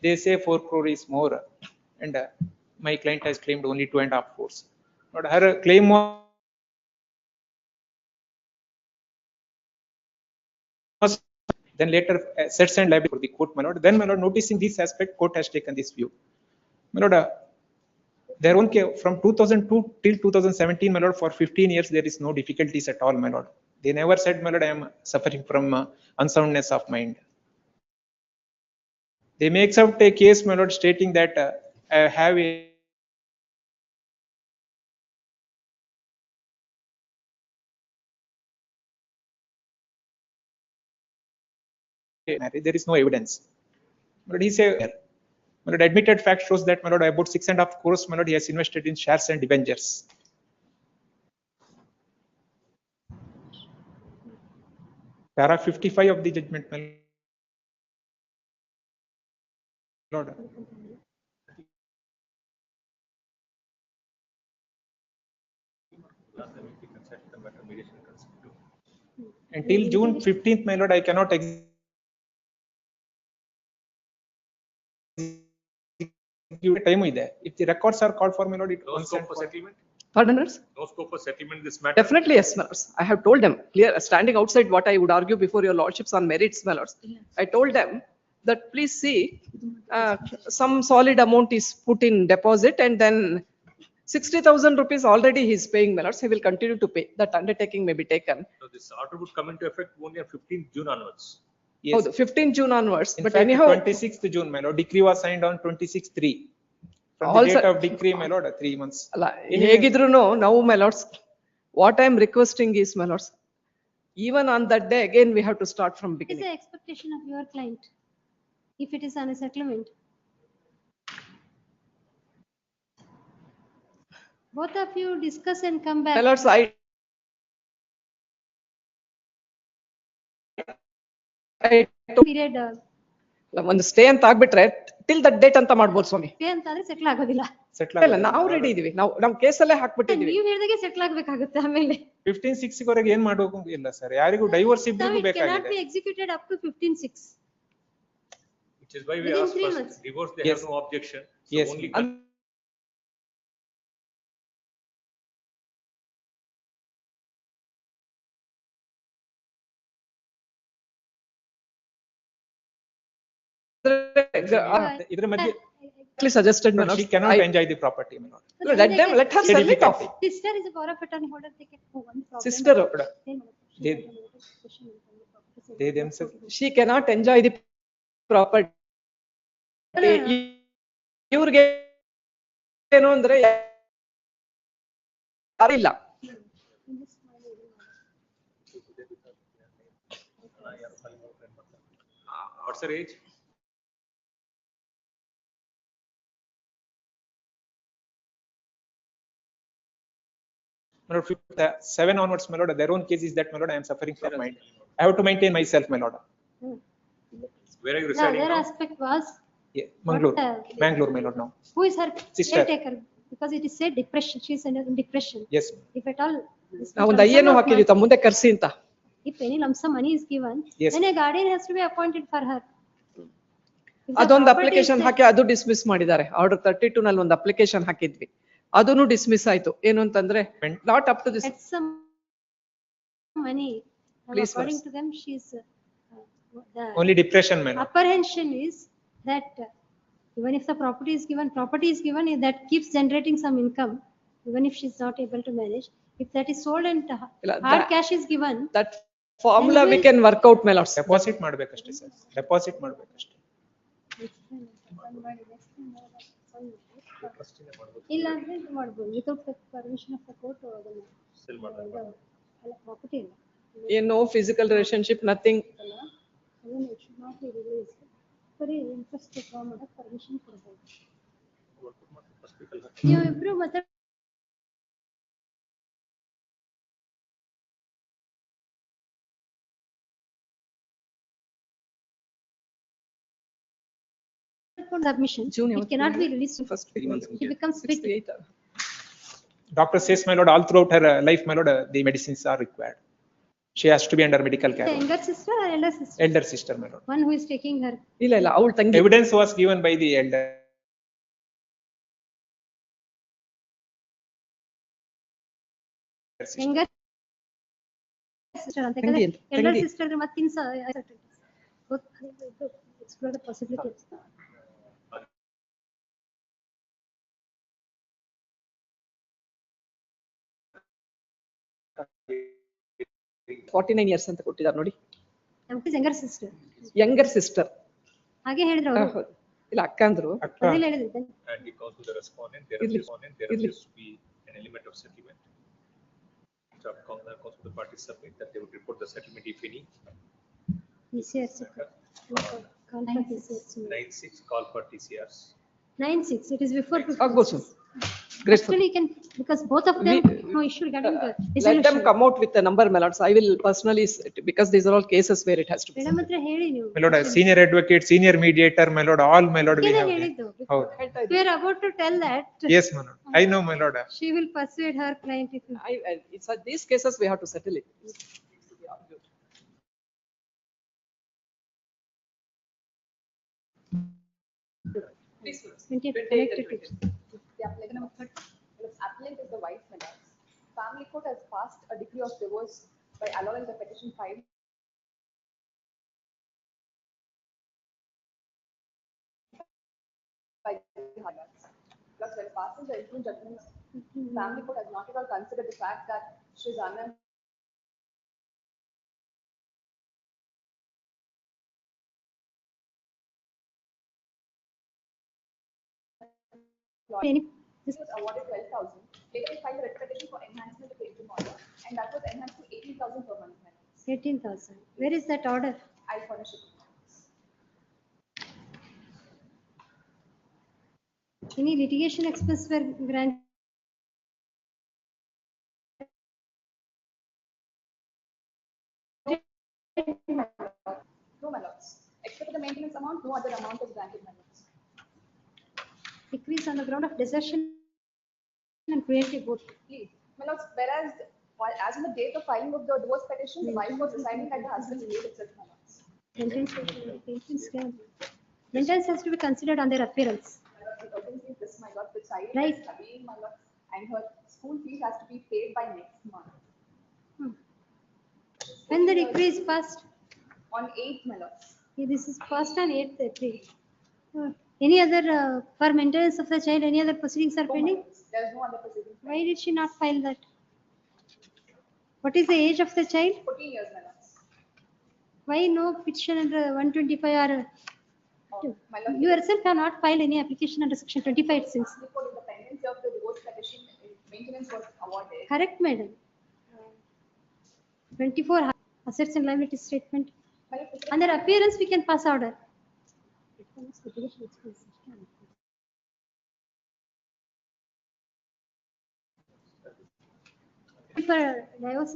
They say 4 crore is more, and my client has claimed only 2.5 crores. But her claim was then later sets and liability for the court, my lord. Then, my lord, noticing this aspect, court has taken this view. My lord, their own from 2002 till 2017, my lord, for 15 years there is no difficulties at all, my lord. They never said, my lord, I am suffering from unsoundness of mind. They makes out a case, my lord, stating that I have a there is no evidence. But he said, my lord, admitted fact shows that, my lord, about 6.5 crores, my lord, he has invested in shares and debentures. Para 55 of the judgment, my lord. Until June 15th, my lord, I cannot execute time with that. If the records are called for, my lord, it No scope for settlement? Pardon, miss? No scope for settlement in this matter? Definitely, yes, my lords. I have told them, clear, standing outside what I would argue before your lordships on merits, my lords. I told them that please see, some solid amount is put in deposit and then 60,000 rupees already he is paying, my lords. He will continue to pay. That undertaking may be taken. So this order would come into effect only on 15th June onwards. Yes. Oh, the 15th June onwards. In But fact, anyhow, 26th June, my lord, decree was signed on 26/3. From the Also- date of decree, my lord, 3 months. ಹೇಗಿದ್ರುನು now, my lords, what I am requesting is, my lords, even on that day, again, we have to start from What is beginning. the expectation of your client if it is on a settlement? Both of you discuss and come back. My lords, Period. ಒಂದು stay ಅಂತ ಆಗ್ಬಿಟ್ರೆ till that date ಅಂತ ಮಾಡ್ಬೋದು ಸ್ವಾಮಿ. Stay ಅಂತಾದ್ರೆ settle ಆಗೋದಿಲ್ಲ. ಇಲ್ಲ, ನಾವು ready ಇದೀವಿ. ನಾವು ನಮ್ಮ ಕೇಸಲ್ಲೇ ಹಾಕ್ಬಿಟ್ಟಿದೀವಿ. ನೀವು ಹೇಳಿದಾಗೆ settle ಆಗ್ಬೇಕಾಗುತ್ತೆ ಆಮೇಲೆ. 15/6 ವರೆಗೆ ಏನ್ ಮಾಡೋಕು ಇಲ್ಲ ಸರ್. ಯಾರಿಗೂ ಡೈವರ್ಸ್ ಇಬ್ರಿಗೂ It cannot ಬೇಕಾಗಿದೆ. be executed up to 15/6. Which is why we Within asked 3 first months. divorce, they Yes. have no objection. So Yes. only ಇದ್ರ ಮಧ್ಯೆ suggested, my but lords. she cannot enjoy the property, my lord. So Let then them, they let her can- sell it off. Sister is a power of attorney holder. They can one problem. Sister, They themselves. she cannot enjoy the property. ಇವ್ರಿಗೆ ಏನು ಅಂದ್ರೆ ಯಾರಿಲ್ಲ. What's her age? My lord, 7 onwards, my lord, their own case is that, my lord, I am suffering from mind. I have to maintain myself, my lord. Where are you The residing other now? aspect was, Yeah, Mangalore, What, Mangalore, my lord, now. who is her Sister. caretaker? Because it is said depression, she is in depression. Yes. If at all, ನಾವು ಒಂದು ಐಯನ್ನು ಹಾಕಿದ್ವಿ ತಾ ಮುಂದೆ ಕರ್ಸಿ ಅಂತ. if any lump sum money is given, Yes. then a guardian has to be appointed for her. If the ಅದೊಂದು property is application there- ಹಾಕಿ ಅದು dismiss ಮಾಡಿದ್ದಾರೆ. ಆರ್ಡರ್ 32 ನಲ್ಲಿ ಒಂದು ಅಪ್ಲಿಕೇಶನ್ ಹಾಕಿದ್ವಿ, ಅದನ್ನು ಡಿಸ್ಮಿಸ್ ಆಯ್ತು. ಏನು ಅಂತಂದ್ರೆ not up to this Had some money. Now, Please, according first. to them, she is, the Only depression, my lord. apprehension is that even if the property is given, that keeps generating some income, even if she is not able to manage. If that is sold and hard cash is given, that formula then we will- can work out, my lords. Deposit ಮಾಡ್ಬೇಕಷ್ಟೇ sir, deposit ಮಾಡ್ಬೇಕಷ್ಟೇ. ಇಲ್ಲ ಅಂದ್ರೆ ಇದು ಮಾಡ್ಬೋದು, without permission of the court property ಇಲ್ಲ. ಏನು physical relationship nothing. ಅದನ್ನು it should not be released. ಬರೀ ಇಂಟ್ರೆಸ್ಟ್ ಡ್ರಾ ಮಾಡಕ್ಕೆ ಪರ್ಮಿಷನ್ ಕೊಡ್ಬೋದು. ನೀವಿಬ್ರು ಮತ್ತೆ submission, it cannot be released. It becomes fit. Doctor says, my lord, all throughout her life, my lord, the medicines are required. She has to be under medical The care. younger sister or elder sister? Elder sister, my lord. One who is taking her. ಇಲ್ಲ ಇಲ್ಲ ಅವಳು ತಂಗಿ. Evidence was given by the elder. Younger sister ಅಂತ ತಂಗಿ ಯಾಕಂದ್ರೆ elder ತಂಗಿ. sister ಅಂದ್ರೆ ಮತ್ತೆ explore the possibilities. 49 years ಅಂತ ಕೊಟ್ಟಿದ್ದಾರೆ ನೋಡಿ. younger sister. Younger sister. ಹಾಗೆ ಹೇಳಿದ್ರು ಅವರು. ಇಲ್ಲ ಅಕ್ಕ ಅಂದ್ರು. ಮೊದಲೇ ಹೇಳಿದ್ರು. And because of the respondent, there Irli. appears to be an element of settlement. So, because of the parties submit that they would report the settlement if any. TCRs. Call for TCRs. 9-6 call for TCRs. 9-6, it is before. ಆಗ್ಬೋದು. Grateful. Actually, you can, because both of them no issue regarding the Let them resolution. come out with the number, my lords. I will personally, because these are all cases where it has to be. Madam ಹತ್ರ ಹೇಳಿ ನೀವು. My lord, senior advocate, senior mediator, my lord, all my lord we ಇದನ್ನ have. ಹೇಳಿದ್ದು. Oh. We are about to tell that. Yes, my lord. I know, my lord. She will persuade her client if. It's these cases we have to settle it. Please, 28. The applicant is the wife, my lords. Family court has passed a decree of divorce by allowing the petition filed by the lords. Plus, when passing the interim judgment, family court has not at all considered the fact that she is unemployed. This was awarded 12,000. Later, filed a writ petition for enhancement of the interim order, and that was enhanced to 18,000 per month. 18,000. Where is that order? I'll furnish it. Any litigation expense were granted? No, my lords. Except for the maintenance amount, no other amount is granted, my lords. Decrease on the ground of desertion and cruelty both. Please, my lords, whereas as on the date of filing of the divorce petition, the wife was residing at the husband's grave itself, my lords. Maintenance has to be considered on their appearance. The urgency is this, my lord, the child Right. is studying, my lord, and her school fees has to be paid by next month. When the decree is passed? On 8th, my lords. This is passed on 8th April. Any other, for maintenance of the child, any other proceedings are pending? There is no other proceeding. Why did she not file that? What is the age of the child? 14 years, my lords. Why no petition under 125 or My lord, You yourself have not filed any application under section 25 since. before in the pendency of the divorce petition, maintenance was awarded. Correct, madam. 24 assets and liability statement. My lord, On their appearance, we can pass order. For divorce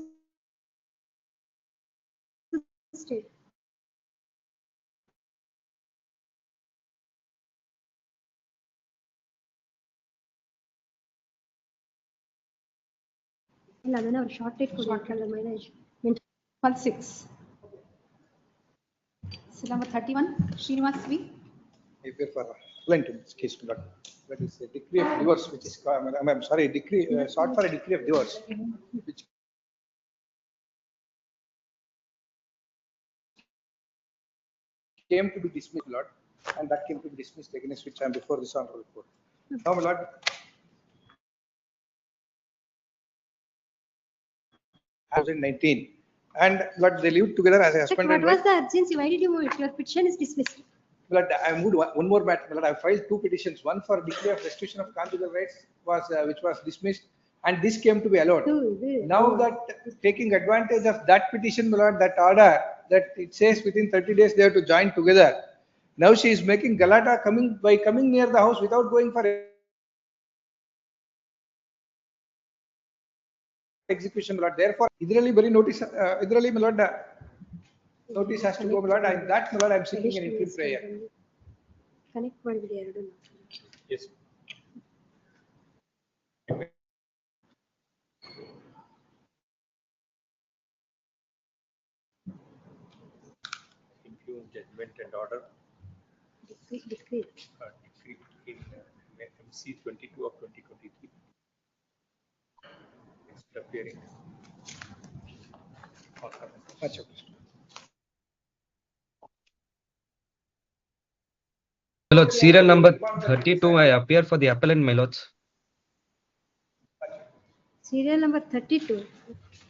state. ಇಲ್ಲ ಅದನ್ನ ಅವ್ರು short date ಕೊಡ್ಬೇಕಲ್ಲ mileage 16. Cell number 31, Srinivas V. I appear for appellant in this case, my lord. That is a decree of divorce, which is, I'm sorry, decree, sought for a decree of divorce, which came to be dismissed, Lord, and that came to be dismissed against which I am before this honorable court. Now, my Lord, as in 19, and Lord, they lived together as a husband and What was wife. the urgency? Why did you move it? Your petition is dismissed. Lord, I moved one more matter. Lord, I filed two petitions. One for decree of restitution of conjugal rights was which was dismissed, and this came to be allowed. Now that taking advantage of that petition, my Lord, that order that it says within 30 days they have to join together. Now she is making galata coming near the house without going for execution, my Lord. Therefore, idralli bari notice, idralli, my Lord, notice has to go, my Lord. That, my Lord, I am seeking an interim prayer. Connect ಮಾಡಿಬಿಡಿ ಎರಡು. Yes. Impugn judgment and order. Decree. Decree in MC 22 of 2023. It's appearing. Much appreciated. My lord, serial number 32, I appear for the appellant, my lords. Serial number 32.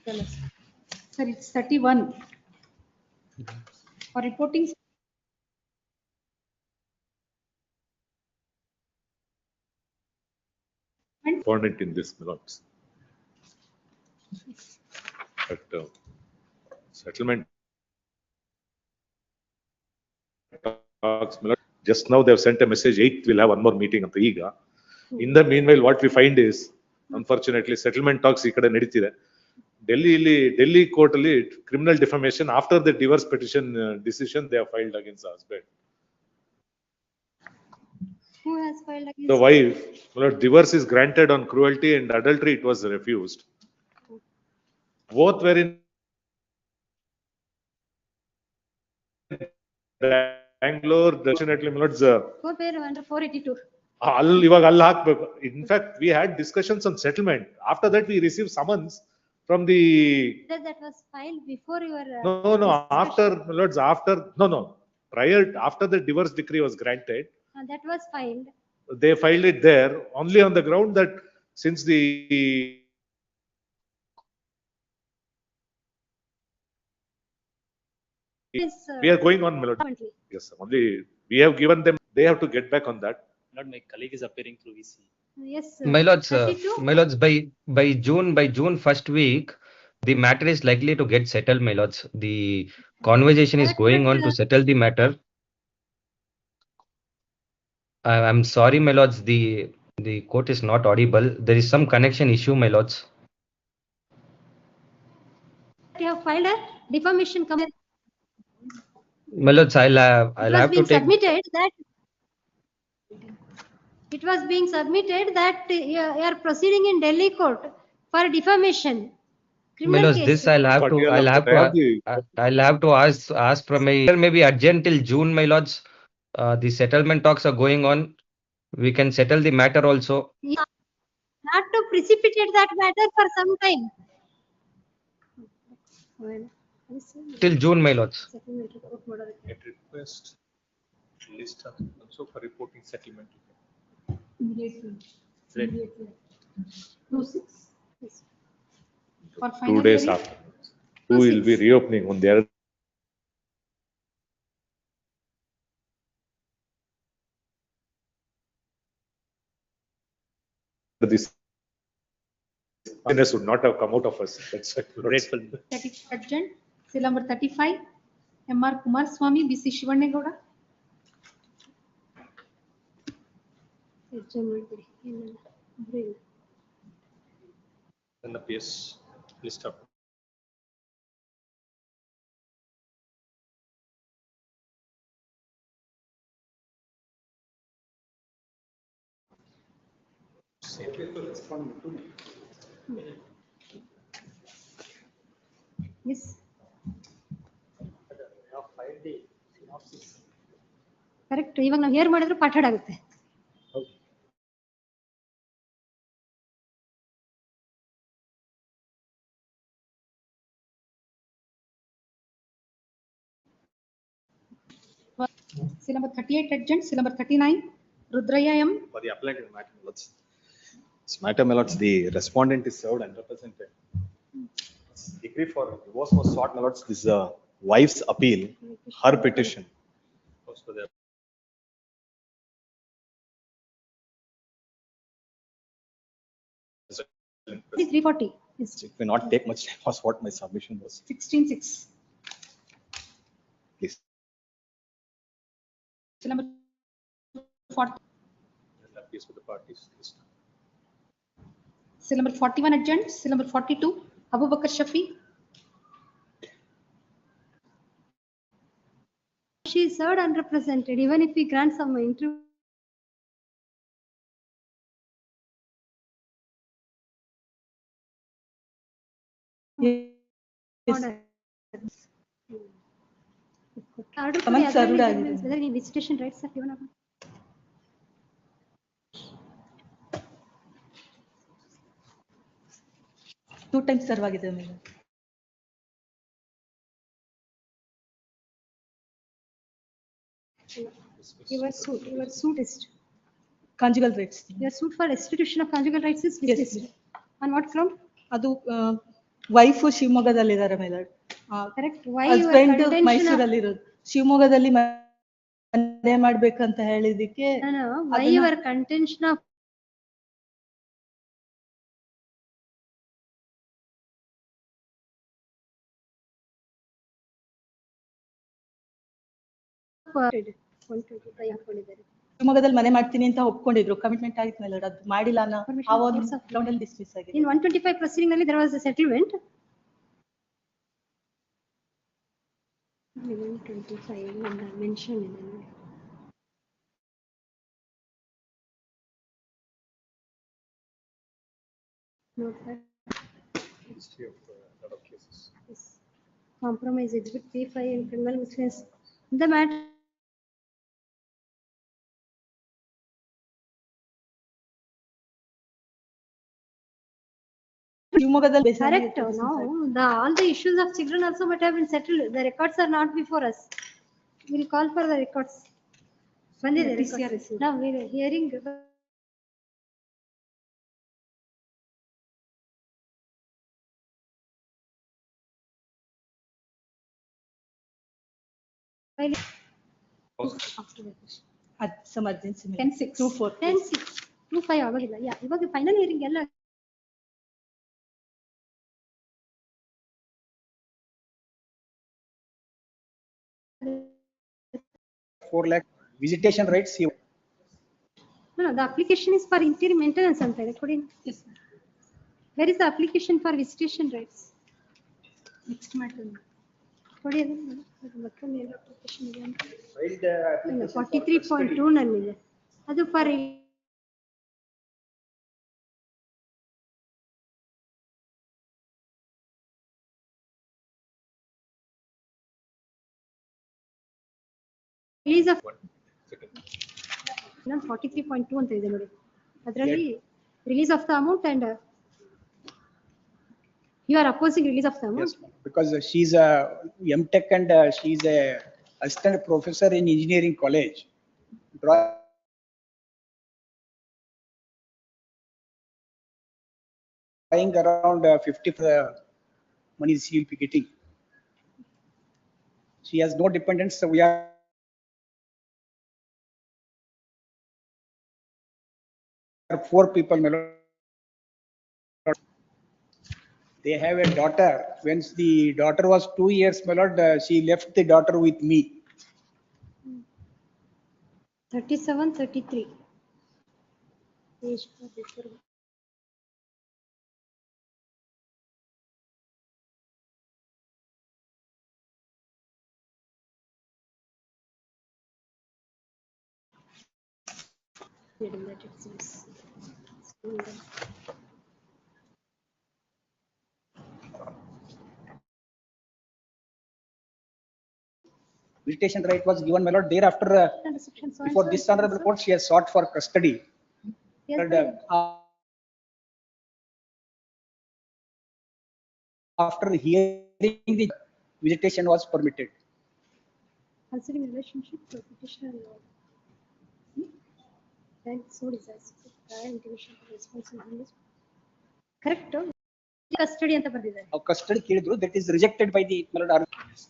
Sir, it's 31. For reporting. Important in this, my lords. But settlement talks, my lord, just now they have sent a message, 8th we'll have one more meeting ಅಂತ ಈಗ. In the meanwhile, what we find is, unfortunately, settlement talks ಈ ಕಡೆ ನಡೀತಿದೆ. Delhi court ಅಲ್ಲಿ criminal defamation after the divorce petition decision they have filed against the husband. Who has filed against The wife, my lord, divorce is granted on cruelty and adultery, it was refused. Both were in Bangalore, definitely, my lords. court were under 482. ಇವಾಗ ಅಲ್ಲಿ ಹಾಕ್ಬೇಕು. In fact we had discussions on settlement. After that we receive summons from the That was filed before your. no after, my lords, after no prior, after the divorce decree was granted, That was filed. they filed it there only on the ground that since the Yes, we are going on, my lord. currently. Yes, only we have given them, they have to get back on that. Lord, my colleague is appearing through VC. Yes, sir. My lords, 32. my lords, by June first week, the matter is likely to get settled, my lords. The conversation is going on to settle the matter. I'm sorry, my lords, the court is not audible. There is some connection issue, my lords. You have filed a defamation complaint. My lords, I'll It was have to being take. submitted that. It was being submitted that you are proceeding in Delhi court for defamation. My Criminal lords, case. this I'll have to ask from a maybe urgent till June, my lords. The settlement talks are going on. We can settle the matter also. Yeah. Not to precipitate that matter for some time. Till June, my lords. Get request list also for reporting settlement. Immediately. Right. 26. For 2 final days hearing. after. 2 will be reopening on the other. this would not have come out of us. That's why. Grateful. Urgent, seal number 35, M.R. Kumaraswamy, B.C. Shivanegowda. Then the PS list up. Yes. Correct. ಇವಾಗ ನಾವು hair ಮಾಡಿದ್ರೆ ಪಾಠ ಆಗುತ್ತೆ. Seal number 38 urgent, seal number 39, Rudraya M. For the appellant in matter, my lords. This matter, my lords, the respondent is served and represented. Decree for divorce was sought, my lords. This is a wife's appeal, her petition. For the 340. Yes. It may not take much time, was what my submission was. 16-6. Please. Seal number 40. then the PS with the parties list. Seal number 41 urgent, seal number 42, Abu Bakr Shafi. She is served and represented, even if we grant some interview. Whether any visitation rights are given or not. Two times serve ಆಗಿದೆ ಮೇಲೆ. Your suit is Conjugal rights. your suit for restitution of conjugal rights is dismissed. On what ground? ಅದು wife ಶಿವಮೊಗ್ಗದಲ್ಲಿ ಇದ್ದಾರೆ ಮೇಲೆ. Correct. Why your husband contention of- ಮೈಸೂರಲ್ಲಿ ಇರೋದು. ಶಿವಮೊಗ್ಗದಲ್ಲಿ ಮನೆ ಮಾಡ್ಬೇಕಂತ ಹೇಳಿದಕ್ಕೆ. Why your contention of ಶಿವಮೊಗ್ಗದಲ್ಲಿ ಮನೆ ಮಾಡ್ತೀನಿ ಅಂತ ಒಪ್ಕೊಂಡಿದ್ರು, ಕಮಿಟ್ಮೆಂಟ್ ಆಗಿತ್ತು ಮೇಲೆ ಅದು ಮಾಡಿಲ್ಲ ಅನ್ನೋ ಆ ಒಂದು ಗ್ರೌಂಡ್ ಅಲ್ಲಿ ಡಿಸ್ಮಿಸ್ ಆಗಿದೆ. In 125 proceeding ನಲ್ಲಿ there was a settlement. 125 mention ಇದೆ ನೋಡಿ. Note that. History of a lot of cases. Yes. Compromise exhibit P5 in criminal misdemeanors. The matter ಶಿವಮೊಗ್ಗದಲ್ಲಿ correct. Now all the issues of children also might have been settled. The records are not before us. We will call for the records. ಬಂದಿದೆ PCR records. Now we are hearing some urgency. 10-6. 2-4. 10-6. 2-5 ಆಗೋದಿಲ್ಲ. ಇವಾಗ final hearing ಎಲ್ಲ Four lakh visitation rights. No, the application is for interior maintenance ಅಂತ ಇದೆ ಕೊಡಿ. Yes. Where is the application for visitation rights? Next matter. ಕೊಡಿ ಅದನ್ನ. ಅದು ಮತ್ತೊಂದು ಏನು application ಇದೆ ಅಂತ. Filed application for 43.2 ನಲ್ಲಿದೆ. ಅದು ಫಾರ್ ರಿಲೀಸ್ ಆಫ್ 43.2 ಅಂತ ಇದೆ ನೋಡಿ. ಅದರಲ್ಲಿ release of the amount and you are opposing release of the amount. Yes, because she is a M.Tech and she is a assistant professor in engineering college. Drawing around 50 for the money she will be getting. She has no dependents, so we are four people, my lord. They have a daughter. When the daughter was 2 years, my lord, she left the daughter with me. 37, 33. Page 44. Reading that it seems. Visitation right was given, my lord. Thereafter, before this honorable court, she has sought for custody. Yes, And, after hearing the visitation was permitted. Considering relationship to petitioner law. And so disaster. Prior intimation to responsibility. Correct. Custody ಅಂತ ಬರ್ದಿದ್ದಾರೆ. Custody ಕೇಳಿದ್ರು, that is rejected by the my lord.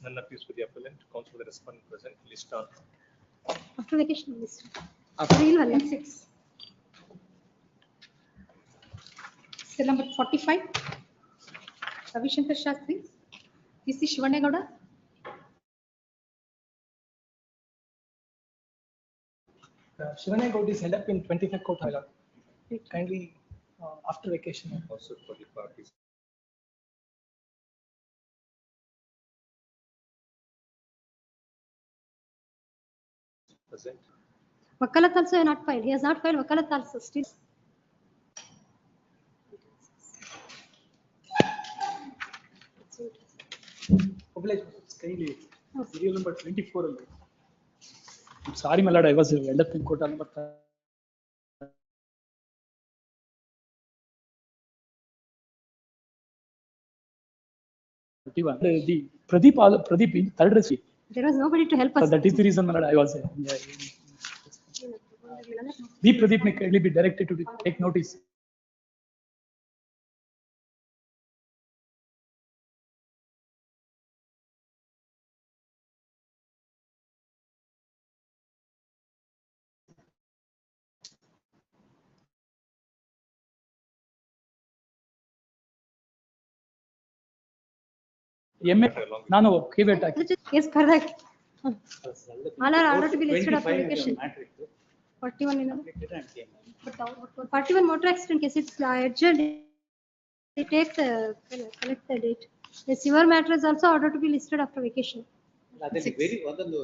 None appears for the appellant. Counsel for the respondent present. List on. After vacation list. After ilvalla 6. Cell number 45. Ravishankar Shastri. PC Shivanegowda. Shivanegowda is held up in 25 court, my lord. Kindly after vacation. Also for the parties. Present. Wakalat also not filed. He has not filed Wakalat also still. Kindly serial number 24. I'm sorry, my lord, I was held up in court on number 31. The Pradeep in third receipt. There was nobody to help us. That is the reason, my lord, I was the Pradeep may kindly be directed to take notice. ನಾನು ಕೇವೇಟ್ ಹಾಕಿ. Yes, correct. All are ordered to be listed after vacation. 41 in 41 motor accident case, it's adjourned. They take the collect the date. Yes, your matter is also ordered to be listed after vacation. very ಒಂದೊಂದು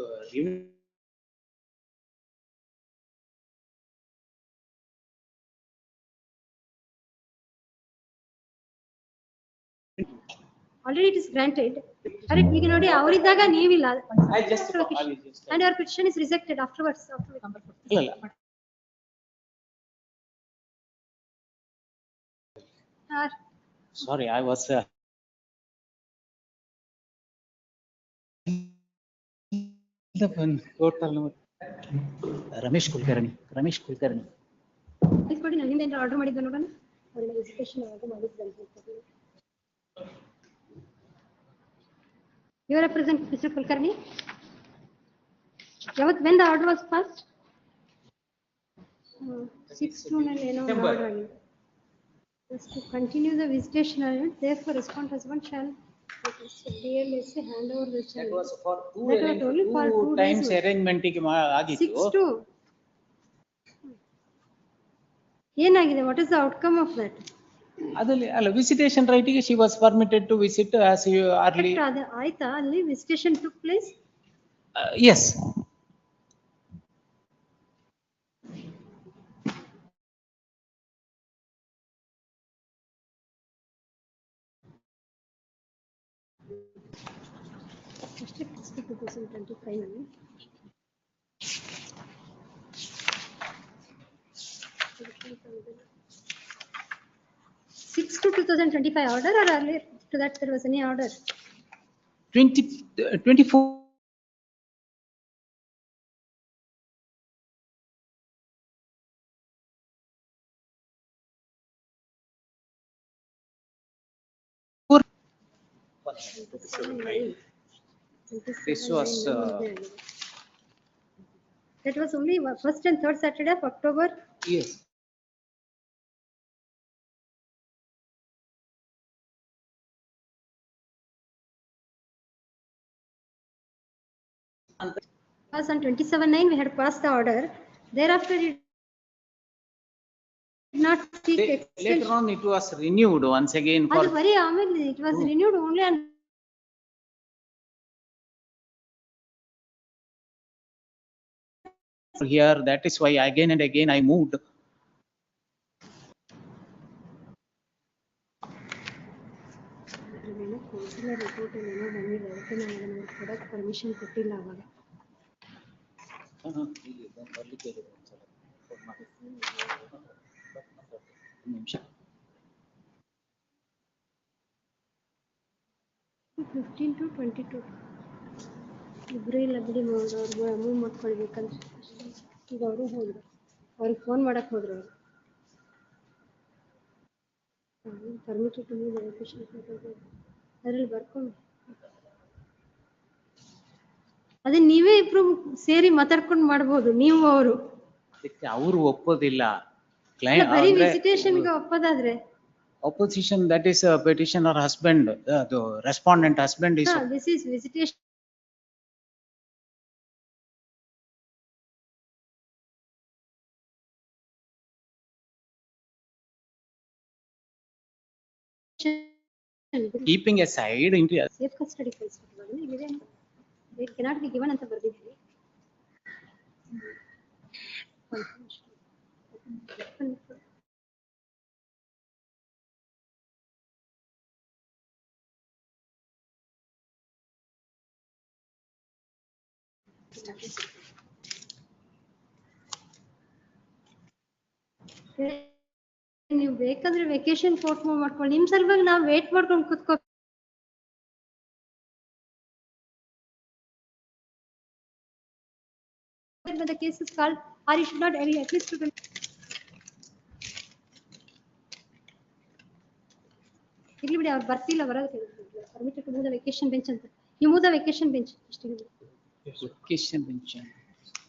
Already it is granted. Correct. ಈಗ ನೋಡಿ ಅವರಿದ್ದಾಗ ನೀವಿಲ್ಲ. And your petition is rejected afterwards. ಇಲ್ಲ sorry, I was the one total Ramesh Kulkarni. Please ಕೊಡಿ ನನ್ನಿಂದ ಏನಾದ್ರು order ಮಾಡಿದ್ದ ನೋಡೋಣ. ಅವರ ರಿಜಿಸ್ಟ್ರೇಷನ್ ಆರ್ಡರ್ ಮಾಡಿದ್ದಂತೆ. You represent Mr. Kulkarni? When the order was passed? 6/2 ಏನೋ order ಆಗಿದೆ. Just to continue the visitation arrangement, therefore respondent husband shall DLSC hand over the child. That was for two times arrangement ಗೆ ಆಗಿತ್ತು. 6/2. ಏನಾಗಿದೆ? What is the outcome of that? ಅದಲ್ಲಿ ಅಲ್ಲ visitation right ಗೆ she was permitted to visit as early. ಆಯ್ತಾ ಅಲ್ಲಿ visitation took place? Yes. District 2025 ನಲ್ಲಿ 6/2/2025 order or earlier to that there was any order? 24. This was that was only first and third Saturday of October. Yes. Because on 27/9 we had passed the order. Thereafter it did not seek Later extension. on, it was renewed once again for. ಅದು ಬರೀ ಆಮೇಲೆ it was renewed only on Here, that is why again and again I moved. Councillor report ಏನೋ ಬಂದಿದೆ ಅದಕ್ಕೆ ನಾನು ಅದನ್ನ ಕೊಡಕ್ಕೆ permission ಕೊಟ್ಟಿಲ್ಲ ಅವಾಗ. ಬರ್ಲಿಕ್ಕೆ ಇದೆ ಒಂದ್ಸಲ. ಒಂದು ನಿಮಿಷ. 15 to 22 ಇಬ್ರು ಇಲ್ಲ ಬಿಡಿ ಅವ್ರು ಮೂವ್ ಮಾಡ್ಕೊಳ್ಬೇಕಂತ ಈಗ ಅವರು ಹೋದ್ರು ಅವ್ರಿಗೆ ಫೋನ್ ಮಾಡಕ್ ಹೋದ್ರು ಅವರು ಪರ್ಮಿಟೆಡ್ ಟು ಮೂವ್ ವೆರಿಫಿಕೇಶನ್ ಅದ್ರಲ್ಲಿ ಬರ್ಕೊಂಡು ಅದೇ ನೀವೇ ಇಬ್ರು ಸೇರಿ ಮಾತಾಡ್ಕೊಂಡು ಮಾಡ್ಬೋದು ನೀವು ಅವರು ಅದಕ್ಕೆ ಅವರು ಒಪ್ಪೋದಿಲ್ಲ. ಬರೀ ವಿಸಿಟೇಷನ್ಗೆ ಒಪ್ಪೋದಾದ್ರೆ Opposition, that is a petitioner husband, the respondent husband is. This is visitation. Keeping aside into. Safe custody it cannot be given ಅಂತ ಬರ್ದಿದ್ದೀವಿ. ನೀವು ಬೇಕಾದ್ರೆ ವೆಕೇಶನ್ ಕೋರ್ಟ್ ಮೂವ್ ಮಾಡ್ಕೊಳ್ಳಿ ನಿಮ್ ಸಲುವಾಗಿ ನಾವು ವೇಟ್ ಮಾಡ್ಕೊಂಡು ಕೂತ್ಕೋ the case is called or you should not any at least ಇಲ್ಲಿ ಬಿಡಿ ಅವ್ರು ಬರ್ತಿಲ್ಲ ಬರೋದು permitted to move the vacation bench ಅಂತ you move the vacation bench ಅಷ್ಟೇ ವೆಕೇಶನ್ ಬೆಂಚ್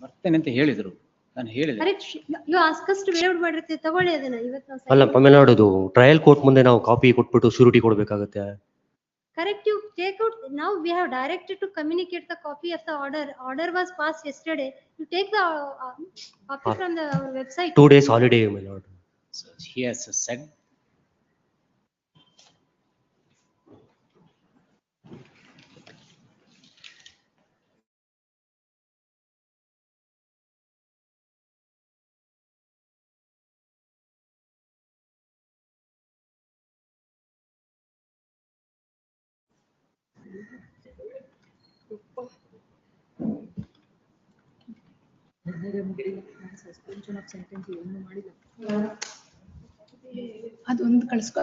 ಬರ್ತೇನೆ ಅಂತ ಹೇಳಿದ್ರು ನಾನು ಹೇಳಿದೆ. Correct you ask us to waive ಮಾಡಿರ್ತೀವಿ ತಗೊಳ್ಳಿ ಅದನ್ನ ಇವತ್ತು ಅಲ್ಲ ತಮಿಳುನಾಡುದು ಟ್ರಯಲ್ ಕೋರ್ಟ್ ಮುಂದೆ ನಾವು ಕಾಪಿ ಕೊಟ್ಬಿಟ್ಟು surety ಕೊಡ್ಬೇಕಾಗುತ್ತೆ. Correct, you take out, now we have directed to communicate the copy of the order. Order was passed yesterday. You take the copy from the website. 2 days holiday, my lord. So he has said. ಅದೊಂದು ಕಳಿಸ್ಕೊ